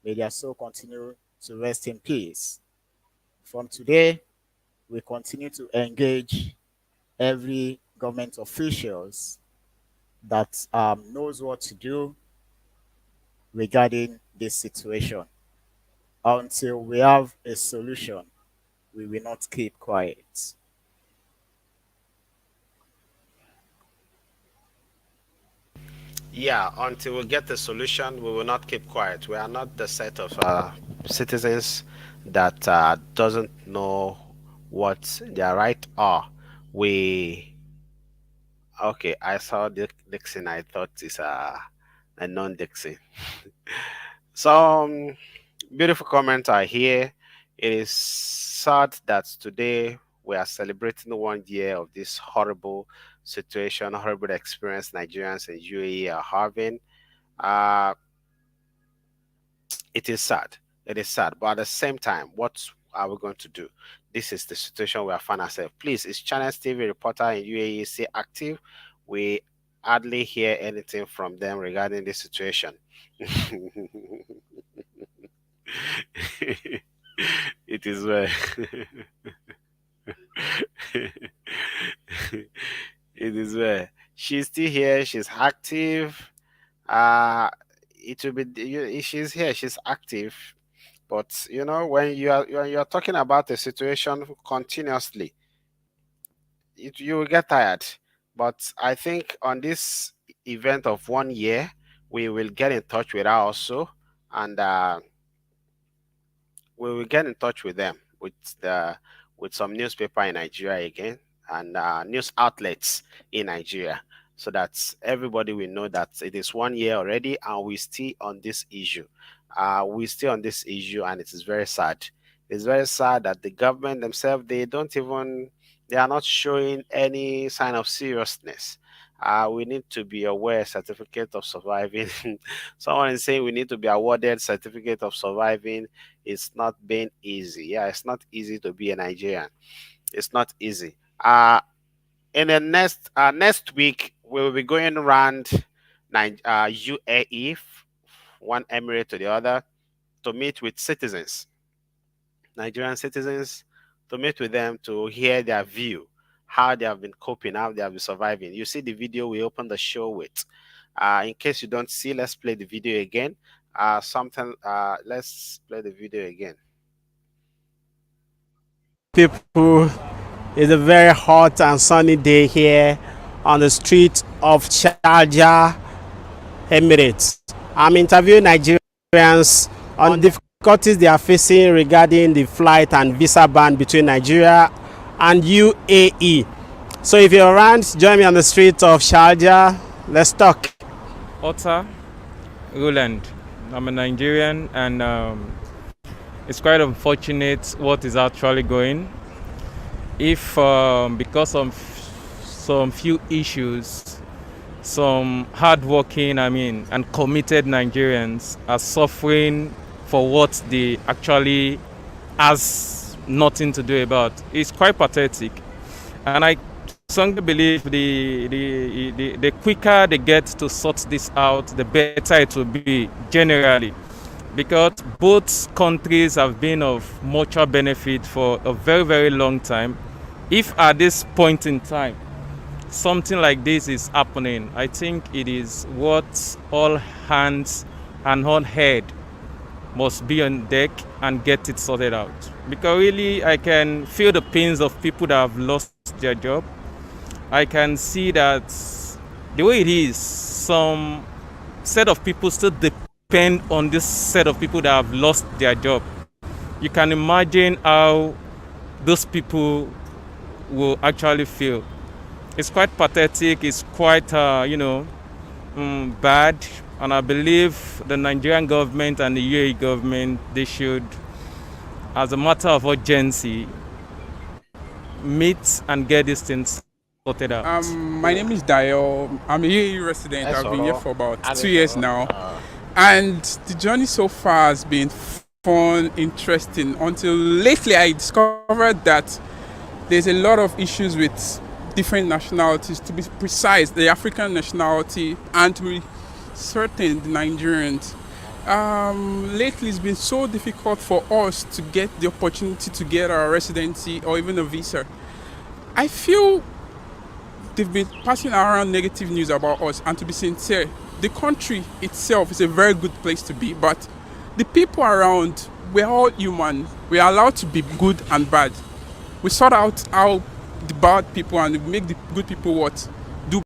may their soul continue to rest in peace. From today, we continue to engage every government officials that knows what to do regarding this situation. Until we have a solution, we will not keep quiet. Yeah, until we get the solution, we will not keep quiet. We are not the set of citizens that doesn't know what their right are. We Okay. I saw Dixon. I thought it's a non-Dixon. Some beautiful comments are here. It is sad that today we are celebrating 1 year of this horrible situation, horrible experience Nigerians and UAE are having. Uh, it is sad. It is sad. But at the same time, what are we going to do? This is the situation we have found ourselves. Please, is Channels TV reporter in UAE still active? We hardly hear anything from them regarding this situation. It is well. It is well. She's still here. She's active. Uh, it will be. She's here. She's active. But when you're talking about a situation continuously, you will get tired. But I think on this event of 1 year, we will get in touch with her also, and we will get in touch with them with some newspaper in Nigeria again and news outlets in Nigeria, so that everybody will know that it is 1 year already and we still on this issue. We still on this issue, and it is very sad. It's very sad that the government themselves, they are not showing any sign of seriousness. We need to be aware certificate of surviving. Someone is saying we need to be awarded certificate of surviving. It's not been easy. Yeah, it's not easy to be a Nigerian. It's not easy. In the next week, we will be going around UAE, one emirate to the other, to meet with citizens, Nigerian citizens, to meet with them to hear their view, how they have been coping, how they have been surviving. You see the video we opened the show with. In case you don't see, let's play the video again. Let's play the video again. People, it's a very hot and sunny day here on the street of Sharjah, Emirates. I'm interviewing Nigerians on difficulties they are facing regarding the flight and visa ban between Nigeria and UAE. So if you're around, join me on the street of Sharjah. Let's talk. Otta Roland. I'm a Nigerian, and it's quite unfortunate what is actually going. If because of some few issues, some hardworking, and committed Nigerians are suffering for what they actually has nothing to do about. It's quite pathetic, and I strongly believe the quicker they get to sort this out, the better it will be generally, because both countries have been of mutual benefit for a very, very long time. If at this point in time something like this is happening, I think it is what all hands and all head must be on deck and get it sorted out. Because really, I can feel the pains of people that have lost their job. I can see that the way it is, some set of people still depend on this set of people that have lost their job. You can imagine how those people will actually feel. It's quite pathetic. It's quite, bad. And I believe the Nigerian government and the UAE government, they should, as a matter of urgency, meet and get these things sorted out. My name is Dayo. I'm a UAE resident. I've been here for about 2 years now. And the journey so far has been fun, interesting, until lately I discovered that there's a lot of issues with different nationalities, to be precise, the African nationality, and to be certain, the Nigerians. Lately it's been so difficult for us to get the opportunity to get our residency or even a visa. I feel they've been passing around negative news about us. And to be sincere, the country itself is a very good place to be, but the people around, we're all human. We are allowed to be good and bad. We sort out how the bad people and make the good people what? Do.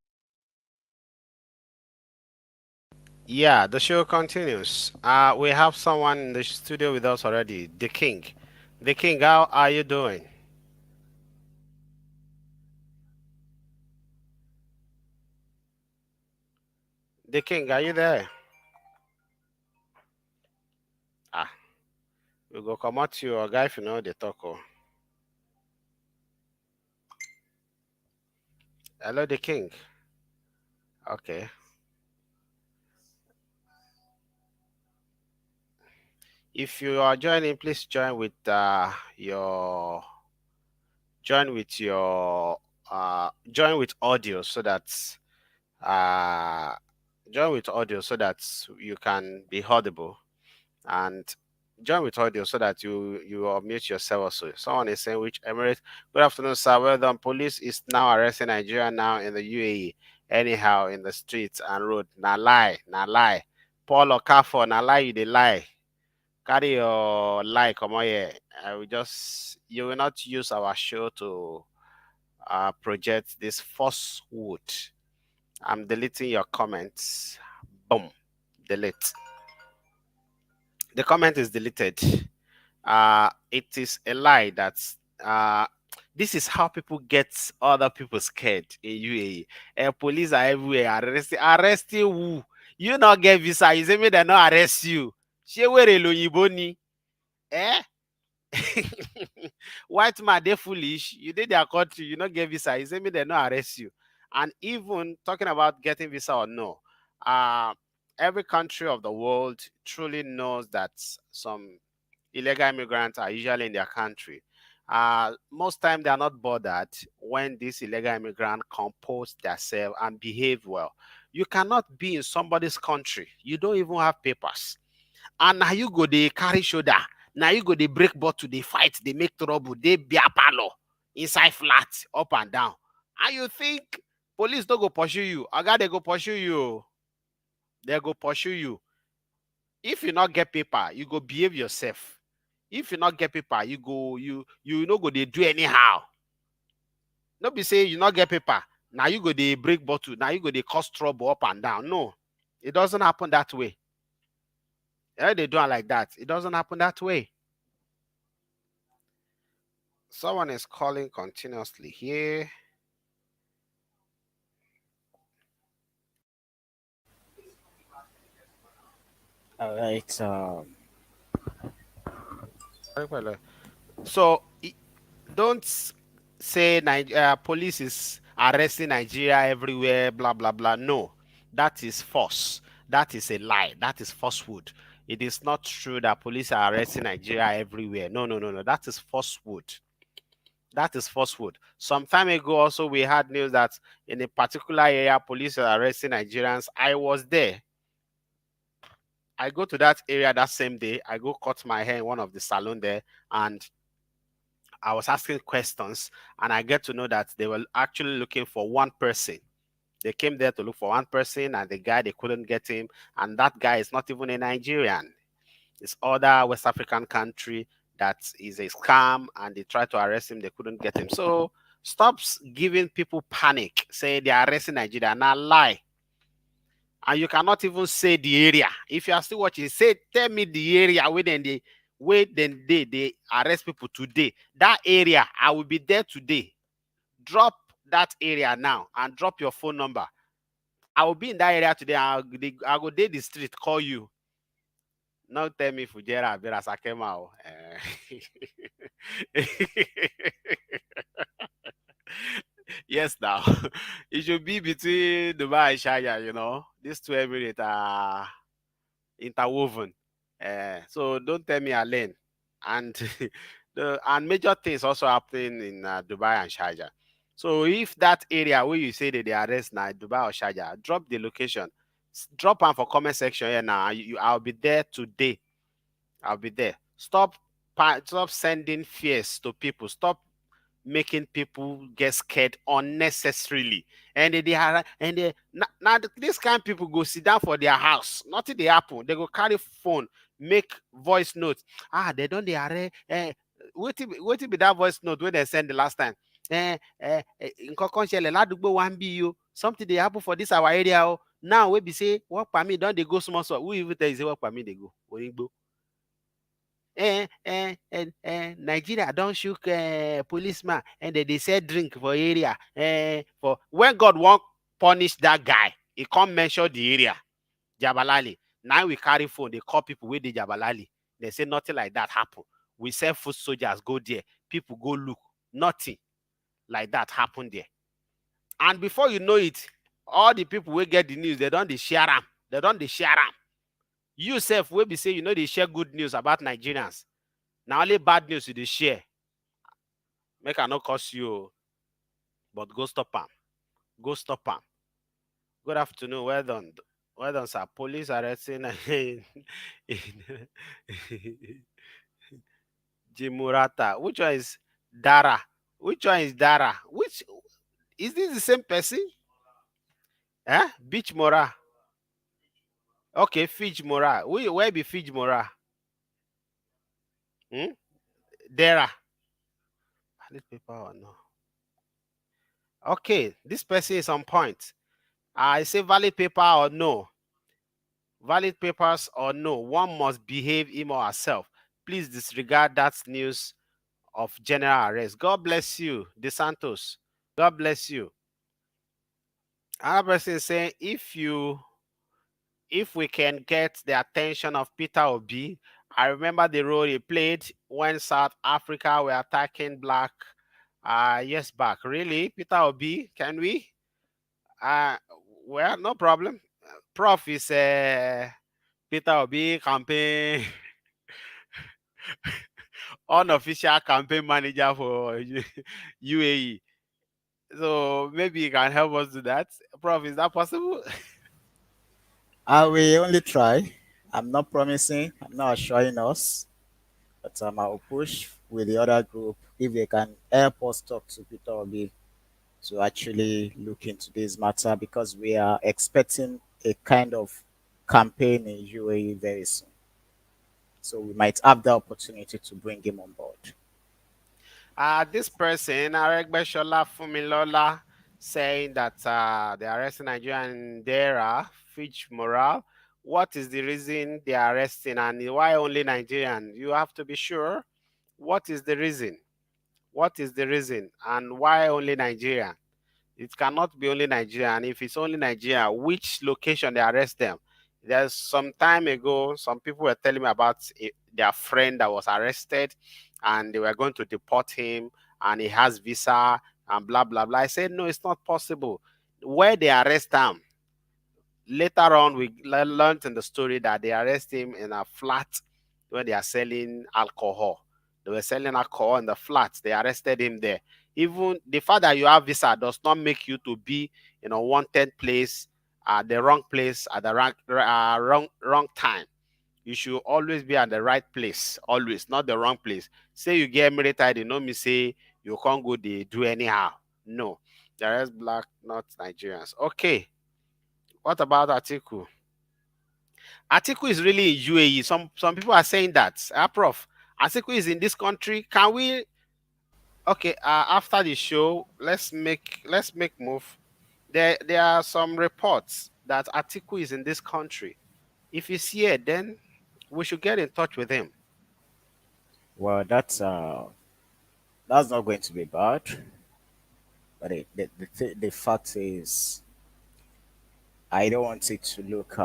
Yeah, the show continues. We have someone in the studio with us already, the King. The King, how are you doing? The King, are you there? Ah, we go come out to your guy if you know the talk. Oh. Hello, the King. Okay. If you are joining, please join with your join with audio so that uh join with audio so that you can be audible, and join with audio so that you unmute yourself also. Someone is saying, which Emirates? Good afternoon, sir. Well done. Police is now arresting Nigeria now in the UAE. Anyhow, in the streets and road. Na lie, na lie. Paul Okafor, na lie, you dey lie. Carry your lie, come on here. You will not use our show to project this falsehood. I'm deleting your comments. Boom, delete. The comment is deleted. It is a lie that's this is how people get other people scared in UAE. Police are everywhere arresting who? You not get visa, you say me they not arrest you. She were ni. Eh? White man, they foolish. You did their country, you not get visa. You say me they not arrest you. And even talking about getting visa or no, every country of the world truly knows that some illegal immigrants are usually in their country. Most time they are not bothered when these illegal immigrants compose themselves and behave well. You cannot be in somebody's country. You don't even have papers. And now you go, they carry shoulder. Now you go, they break bottle, they fight, they make trouble, they be a palo inside flat, up and down. And you think police don't go pursue you. Oga, they go pursue you. They go pursue you. If you not get paper, you go behave yourself. If you not get paper, you no go they do anyhow. No be say you not get paper. Now you go they break bottle. Now you go they cause trouble up and down. No, it doesn't happen that way. Yeah, they do it like that. It doesn't happen that way. Someone is calling continuously here. All right. So don't say police is arresting Nigeria everywhere, blah blah blah. No, that is false. That is a lie. That is falsehood. It is not true that police are arresting Nigeria everywhere. No. That is falsehood. That is falsehood. Some time ago, also we had news that in a particular area, police are arresting Nigerians. I was there. I go to that area that same day. I go cut my hair in one of the salon there, and I was asking questions, and I get to know that they were actually looking for one person. They came there to look for one person, and the guy, they couldn't get him. And that guy is not even a Nigerian. It's other West African country that is a scam, and they tried to arrest him. They couldn't get him. So stop giving people panic, saying they are arresting Nigeria. Now lie. And you cannot even say the area. If you are still watching, tell me the area where they arrest people today. That area, I will be there today. Drop that area now and drop your phone number. I will be in that area today. I'll go day the street, call you. Now tell me Fujera Berasa came out. Yes, now it should be between Dubai and Sharjah, you know. These two Emirates are interwoven. So don't tell me Alain. And and major things also happening in Dubai and Sharjah. So if that area where you say that they arrest now, Dubai or Sharjah, drop the location. Drop them for comment section here now. I'll be there today. I'll be there. Stop sending fears to people. Stop making people get scared unnecessarily. And now this kind of people go sit down for their house, nothing they happen. They go carry phone, make voice notes. They don't they are wait be that voice note when they send the last time. Nǹkan kan ṣẹlẹ̀ ládùúgbò wa ń bí o, something dey happen for this our area o. Now we be say work permit don dey go small small. Who even tell you say work permit dey go? Oyingbo. Nigeria don shook policeman and they sell drink for area. For when God wan punish that guy, he come mention the area, Jabalali. Now we carry phone, they call people wey dey Jabalali. They say nothing like that happen. We send foot soldiers go there, people go look, nothing like that happen there. And before you know it, all the people wey get the news, they don dey share am. They don dey share am. You sef wey be say you know they share good news about Nigerians. Now only bad news you dey share. Make I no curse you, but go stop am. Go stop am. Good afternoon. Well done. Well done, sir. Police arresting Jimurata. Which one is Dara? Which one is Dara? Which is this the same person? Beach Mora. Okay, Fiji Mora. Where be Fiji Mora? Dara. Valid paper or no? Okay, this person is on point. I say valid paper or no. Valid papers or no. One must behave him or herself. Please disregard that news of general arrest. God bless you, DeSantos. God bless you. Another person is saying if we can get the attention of Peter Obi, I remember the role he played when South Africa were attacking black years back. Really, Peter Obi? Can we? Well, no problem. Prof is Peter Obi campaign unofficial campaign manager for UAE. So maybe you can help us do that. Prof, is that possible? I will only try. I'm not promising, I'm not assuring us, but I'll push with the other group if they can help us talk to Peter Obi to actually look into this matter because we are expecting a kind of campaign in UAE very soon. So we might have the opportunity to bring him on board. This person, Aregbeshola Fumilola, saying that they are arresting Nigerian Dara, Fitch Morale. What is the reason they are arresting and why only Nigerian? You have to be sure. What is the reason? What is the reason and why only Nigerian? It cannot be only Nigerian. If it's only Nigeria, which location they arrest them? There's some time ago, some people were telling me about their friend that was arrested and they were going to deport him and he has visa and blah, blah, blah. I said, no, it's not possible. Where they arrest him, later on, we learned in the story that they arrest him in a flat where they are selling alcohol. They were selling alcohol in the flat. They arrested him there. Even the fact that you have visa does not make you to be in a wanted place, the wrong place at the wrong time. You should always be at the right place, always, not the wrong place. Say you get military, you know me say you can't go they do anyhow. No, the rest black, not Nigerians. Okay. What about Atiku? Atiku is really in UAE. Some people are saying that. Prof, Atiku is in this country. Can we? Okay. After the show, let's make move. There are some reports that Atiku is in this country. If he's here, then we should get in touch with him. Well, that's not going to be bad. But the fact is, I don't want it to look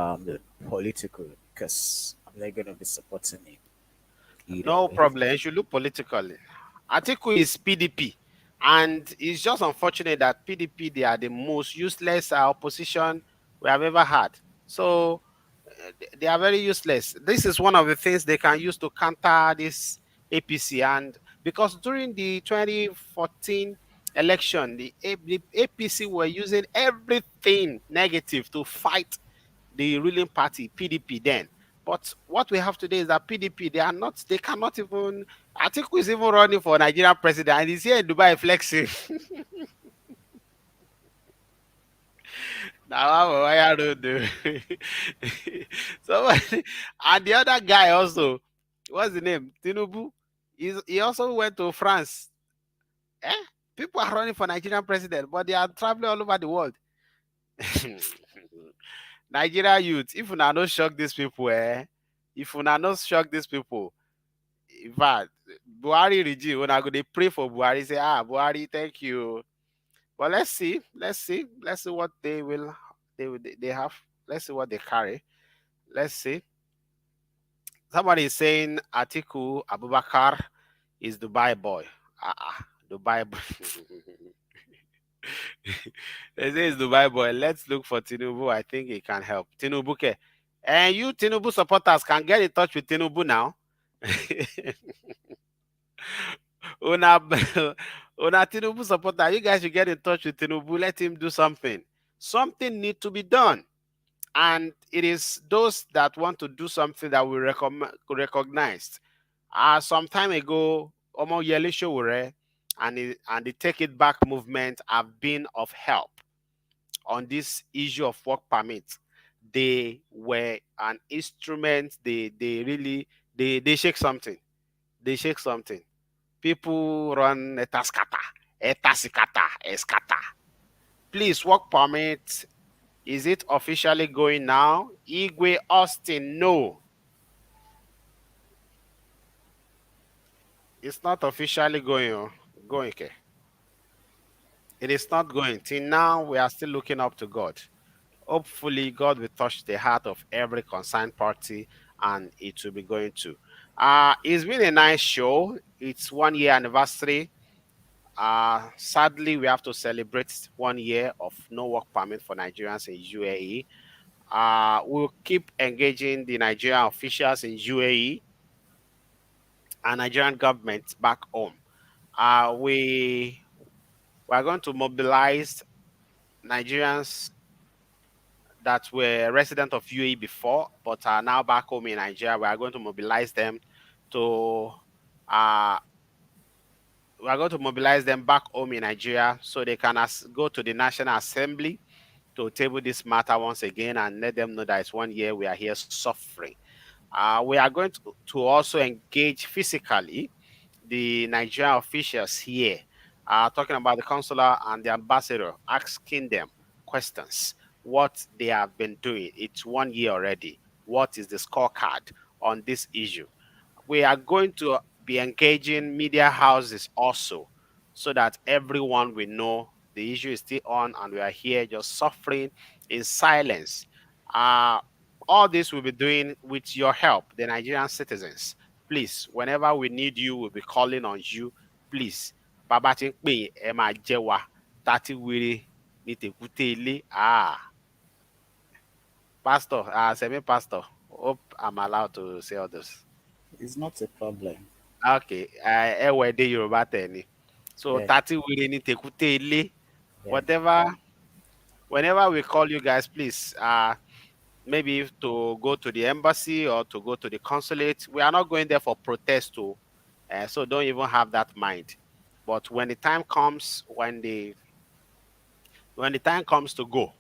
political because I'm not going to be supporting him. No problem. It should look politically. Atiku is PDP, and it's just unfortunate that PDP, they are the most useless opposition we have ever had. So they are very useless. This is one of the things they can use to counter this APC, and because during the 2014 election, the APC were using everything negative to fight the ruling party, PDP then. But what we have today is that PDP, they cannot even Atiku is even running for Nigerian president and he's here in Dubai flexing. Now, why I don't do? Somebody, and the other guy also, what's the name? Tinubu. He also went to France. Eh? People are running for Nigerian president, but they are traveling all over the world. Nigeria youth, if you are not shock these people, if you are not shock these people, in fact, Buhari regime, when I go, they pray for Buhari, say, Buhari, thank you. But let's see what they have. Let's see what they carry. Let's see. Somebody is saying Atiku Abubakar is Dubai boy. Dubai boy. They say it's Dubai boy. Let's look for Tinubu. I think he can help. Tinubu, okay. And you Tinubu supporters can get in touch with Tinubu now. Una Tinubu supporter, you guys should get in touch with Tinubu. Let him do something. Something need to be done. And it is those that want to do something that we recognized. Some time ago, Omo Yele Sowore and the Take It Back movement have been of help on this issue of work permit. They were an instrument. They really shake something. They shake something. People run etaskata. Please, work permit. Is it officially going now? Igwe Austin, no. It's not officially going. Going, okay. It is not going. Till now, we are still looking up to God. Hopefully, God will touch the heart of every concerned party, and it will be going to. It's been a nice show. It's 1 year anniversary. Sadly, we have to celebrate 1 year of no work permit for Nigerians in UAE. We'll keep engaging the Nigerian officials in UAE and Nigerian government back home. We are going to mobilize Nigerians that were resident of UAE before but are now back home in Nigeria. We are going to mobilize them to we are going to mobilize them back home in Nigeria so they can go to the National Assembly to table this matter once again and let them know that it's 1 year we are here suffering. We are going to also engage physically the Nigerian officials here, talking about the consular and the ambassador, asking them questions, what they have been doing. It's 1 year already. What is the scorecard on this issue? We are going to be engaging media houses also so that everyone will know the issue is still on and we are here just suffering in silence. All this we'll be doing with your help, the Nigerian citizens. Please, whenever we need you, we'll be calling on you. Please, Baba ti ń pè ẹ máa jẹ́ wa tàti wèrè ní tèkúté ilé. Pastor, semi-pastor, hope I'm allowed to say all this. It's not a problem. Okay, were the Yoruba tẹni. So Yeah. tàti wèrè ní tèkúté ilé. Yeah. Whenever we call you guys, please, maybe to go to the embassy or to go to the consulate. We are not going there for protest too, so don't even have that mind. But when the time comes, when the time comes to go,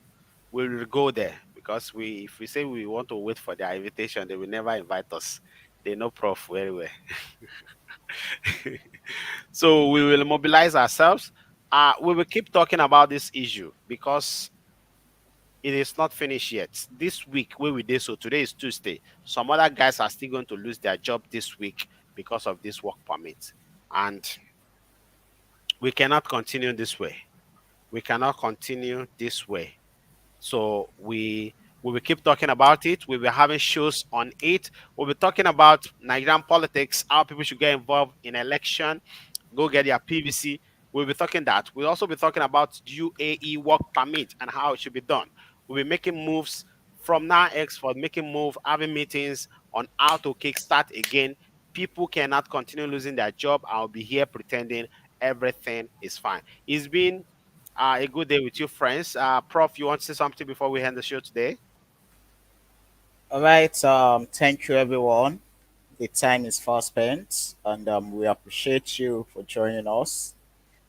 we will go there because if we say we want to wait for their invitation, they will never invite us. They know prof very well. So we will mobilize ourselves. We will keep talking about this issue because it is not finished yet. This week, where we did so, today is Tuesday. Some other guys are still going to lose their job this week because of this work permit. And we cannot continue this way. We cannot continue this way. So we will keep talking about it. We'll be having shows on it. We'll be talking about Nigerian politics, how people should get involved in election, go get their PVC. We'll be talking that. We'll also be talking about UAE work permit and how it should be done. We'll be making moves from now for making move, having meetings on how to kickstart again. People cannot continue losing their job. I'll be here pretending everything is fine. It's been a good day with you, friends. Prof, you want to say something before we end the show today? All right. Thank you, everyone. the time is far spent, and we appreciate you for joining us.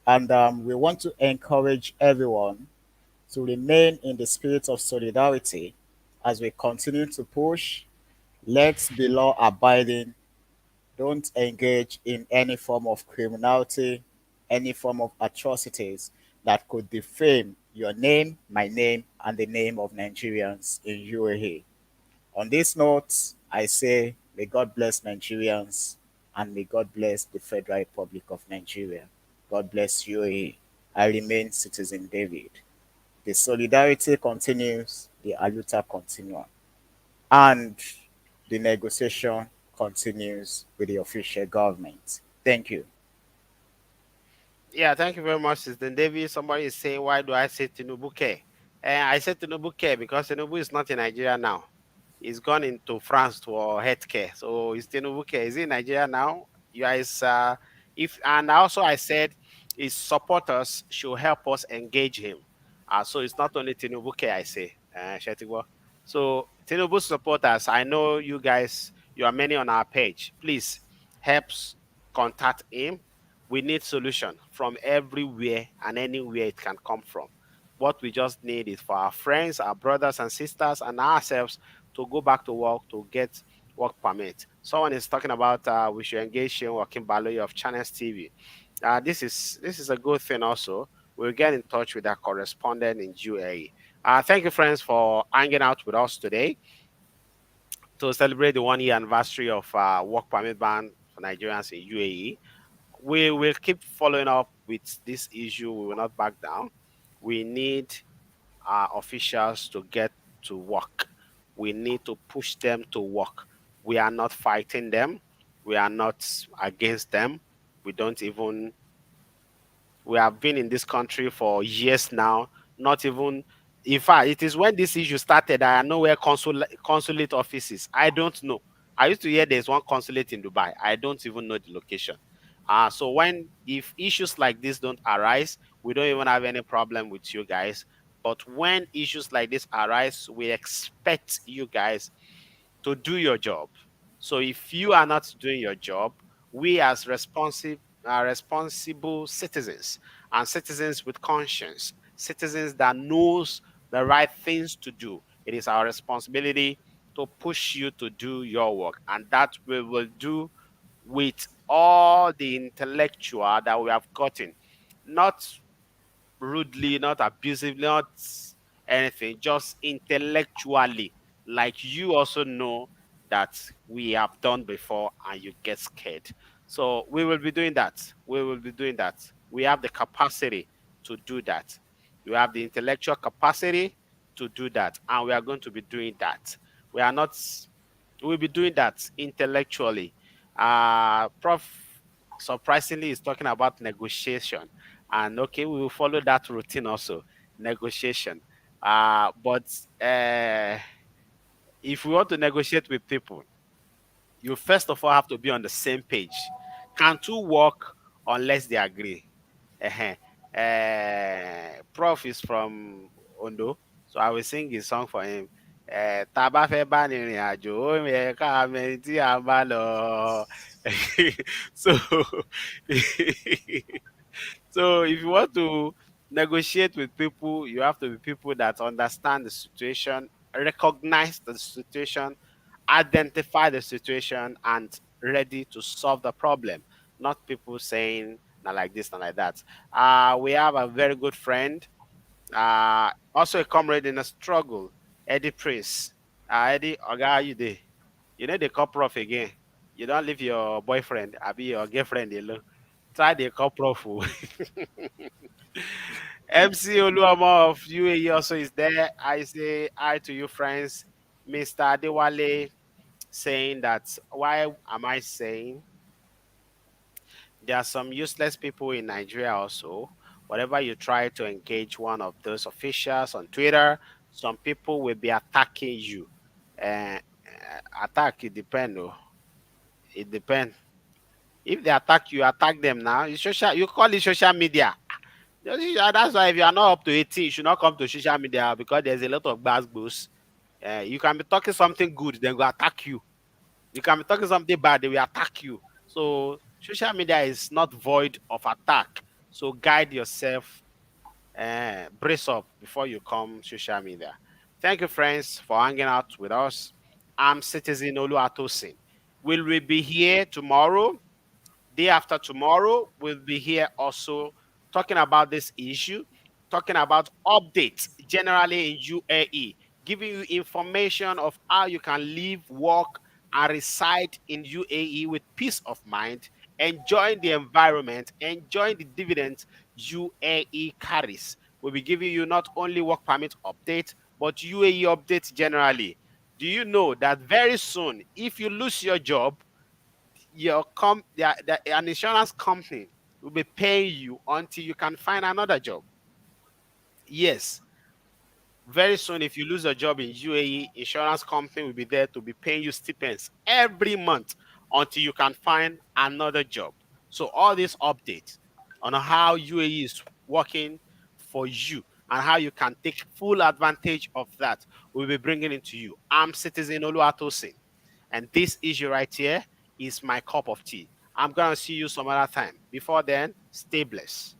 And we want to encourage everyone to remain in the spirit of solidarity as we continue to push. Let's be law abiding. Don't engage in any form of criminality, any form of atrocities that could defame your name, my name, and the name of Nigerians in UAE. On this note, I say, may God bless Nigerians and may God bless the Federal Republic of Nigeria. God bless UAE. I remain Citizen David. The solidarity continues, the aluta continua, and the negotiation continues with the official government. Thank you. Yeah, thank you very much, Sister David. Somebody is saying, why do I say Tinubu care? I said Tinubu care because Tinubu is not in Nigeria now. He's gone into France for healthcare. So is Tinubu care? Is he in Nigeria now? You guys, if and also I said his supporters should help us engage him. So it's not only Tinubu care, I say, Shetigbo. So Tinubu supporters, I know you guys, you are many on our page. Please contact him. We need solution from everywhere and anywhere it can come from. What we just need is for our friends, our brothers and sisters, and ourselves to go back to work to get work permit. Someone is talking about we should engage Shane Joaquin Baloyi of Channels TV. This is a good thing also. We'll get in touch with our correspondent in UAE. Thank you, friends, for hanging out with us today to celebrate the 1 year anniversary of work permit ban for Nigerians in UAE. We will keep following up with this issue. We will not back down. We need our officials to get to work. We need to push them to work. We are not fighting them. We are not against them. We don't even, we have been in this country for years now, not even, in fact, it is when this issue started, I know where consulate offices. I don't know. I used to hear there's one consulate in Dubai. I don't even know the location. So if issues like this don't arise, we don't even have any problem with you guys. But when issues like this arise, we expect you guys to do your job. So if you are not doing your job, we as responsible citizens and citizens with conscience, citizens that knows the right things to do, it is our responsibility to push you to do your work, and that we will do with all the intellectual that we have gotten, not rudely, not abusively, not anything, just intellectually. Like you also know that we have done before and you get scared. So we will be doing that. We will be doing that. We have the capacity to do that. We have the intellectual capacity to do that. And we are going to be doing that. We are not, we'll be doing that intellectually. Prof surprisingly is talking about negotiation. And okay, we will follow that routine also, negotiation. But if we want to negotiate with people, you first of all have to be on the same page. Can two work unless they agree? Uh-huh. Prof is from Ondo, so I will sing his song for him. Tá bá fẹ́ bá ní rìn àjò, ó yẹ ká mẹni tí a bá lọ. So, so if you want to negotiate with people, you have to be people that understand the situation, recognize the situation, identify the situation, and ready to solve the problem. Not people saying not like this, not like that. We have a very good friend, also a comrade in a struggle, Eddie Prince. Eddie, Oga, you there? You know the call prof again. You don't leave your boyfriend, I be your girlfriend alone. Try the call prof. MC Oluomo of UAE also is there. I say hi to you, friends. Mr. Adewale saying that, why am I saying there are some useless people in Nigeria also? Whatever you try to engage one of those officials on Twitter, some people will be attacking you. Attack, it depends. It depends. If they attack you, attack them now. You call it social media. That's why if you are not up to 18, you should not come to social media because there's a lot of bad boosts. You can be talking something good, then go attack you. You can be talking something bad, they will attack you. So social media is not void of attack. So guide yourself, brace up before you come social media. Thank you, friends, for hanging out with us. I'm Citizen Oluwatosin. Will we be here tomorrow? Day after tomorrow, we'll be here also talking about this issue, talking about updates generally in UAE, giving you information of how you can live, work, and reside in UAE with peace of mind, enjoying the environment, enjoying the dividends UAE carries. We'll be giving you not only work permit updates, but UAE updates generally. Do you know that very soon, if you lose your job, an insurance company will be paying you until you can find another job? Yes, very soon, if you lose a job in UAE, insurance company will be there to be paying you stipends every month until you can find another job. So all these updates on how UAE is working for you and how you can take full advantage of that, we'll be bringing it to you. I'm Citizen Oluwatosin, and this issue right here is my cup of tea. I'm gonna see you some other time. Before then, stay blessed.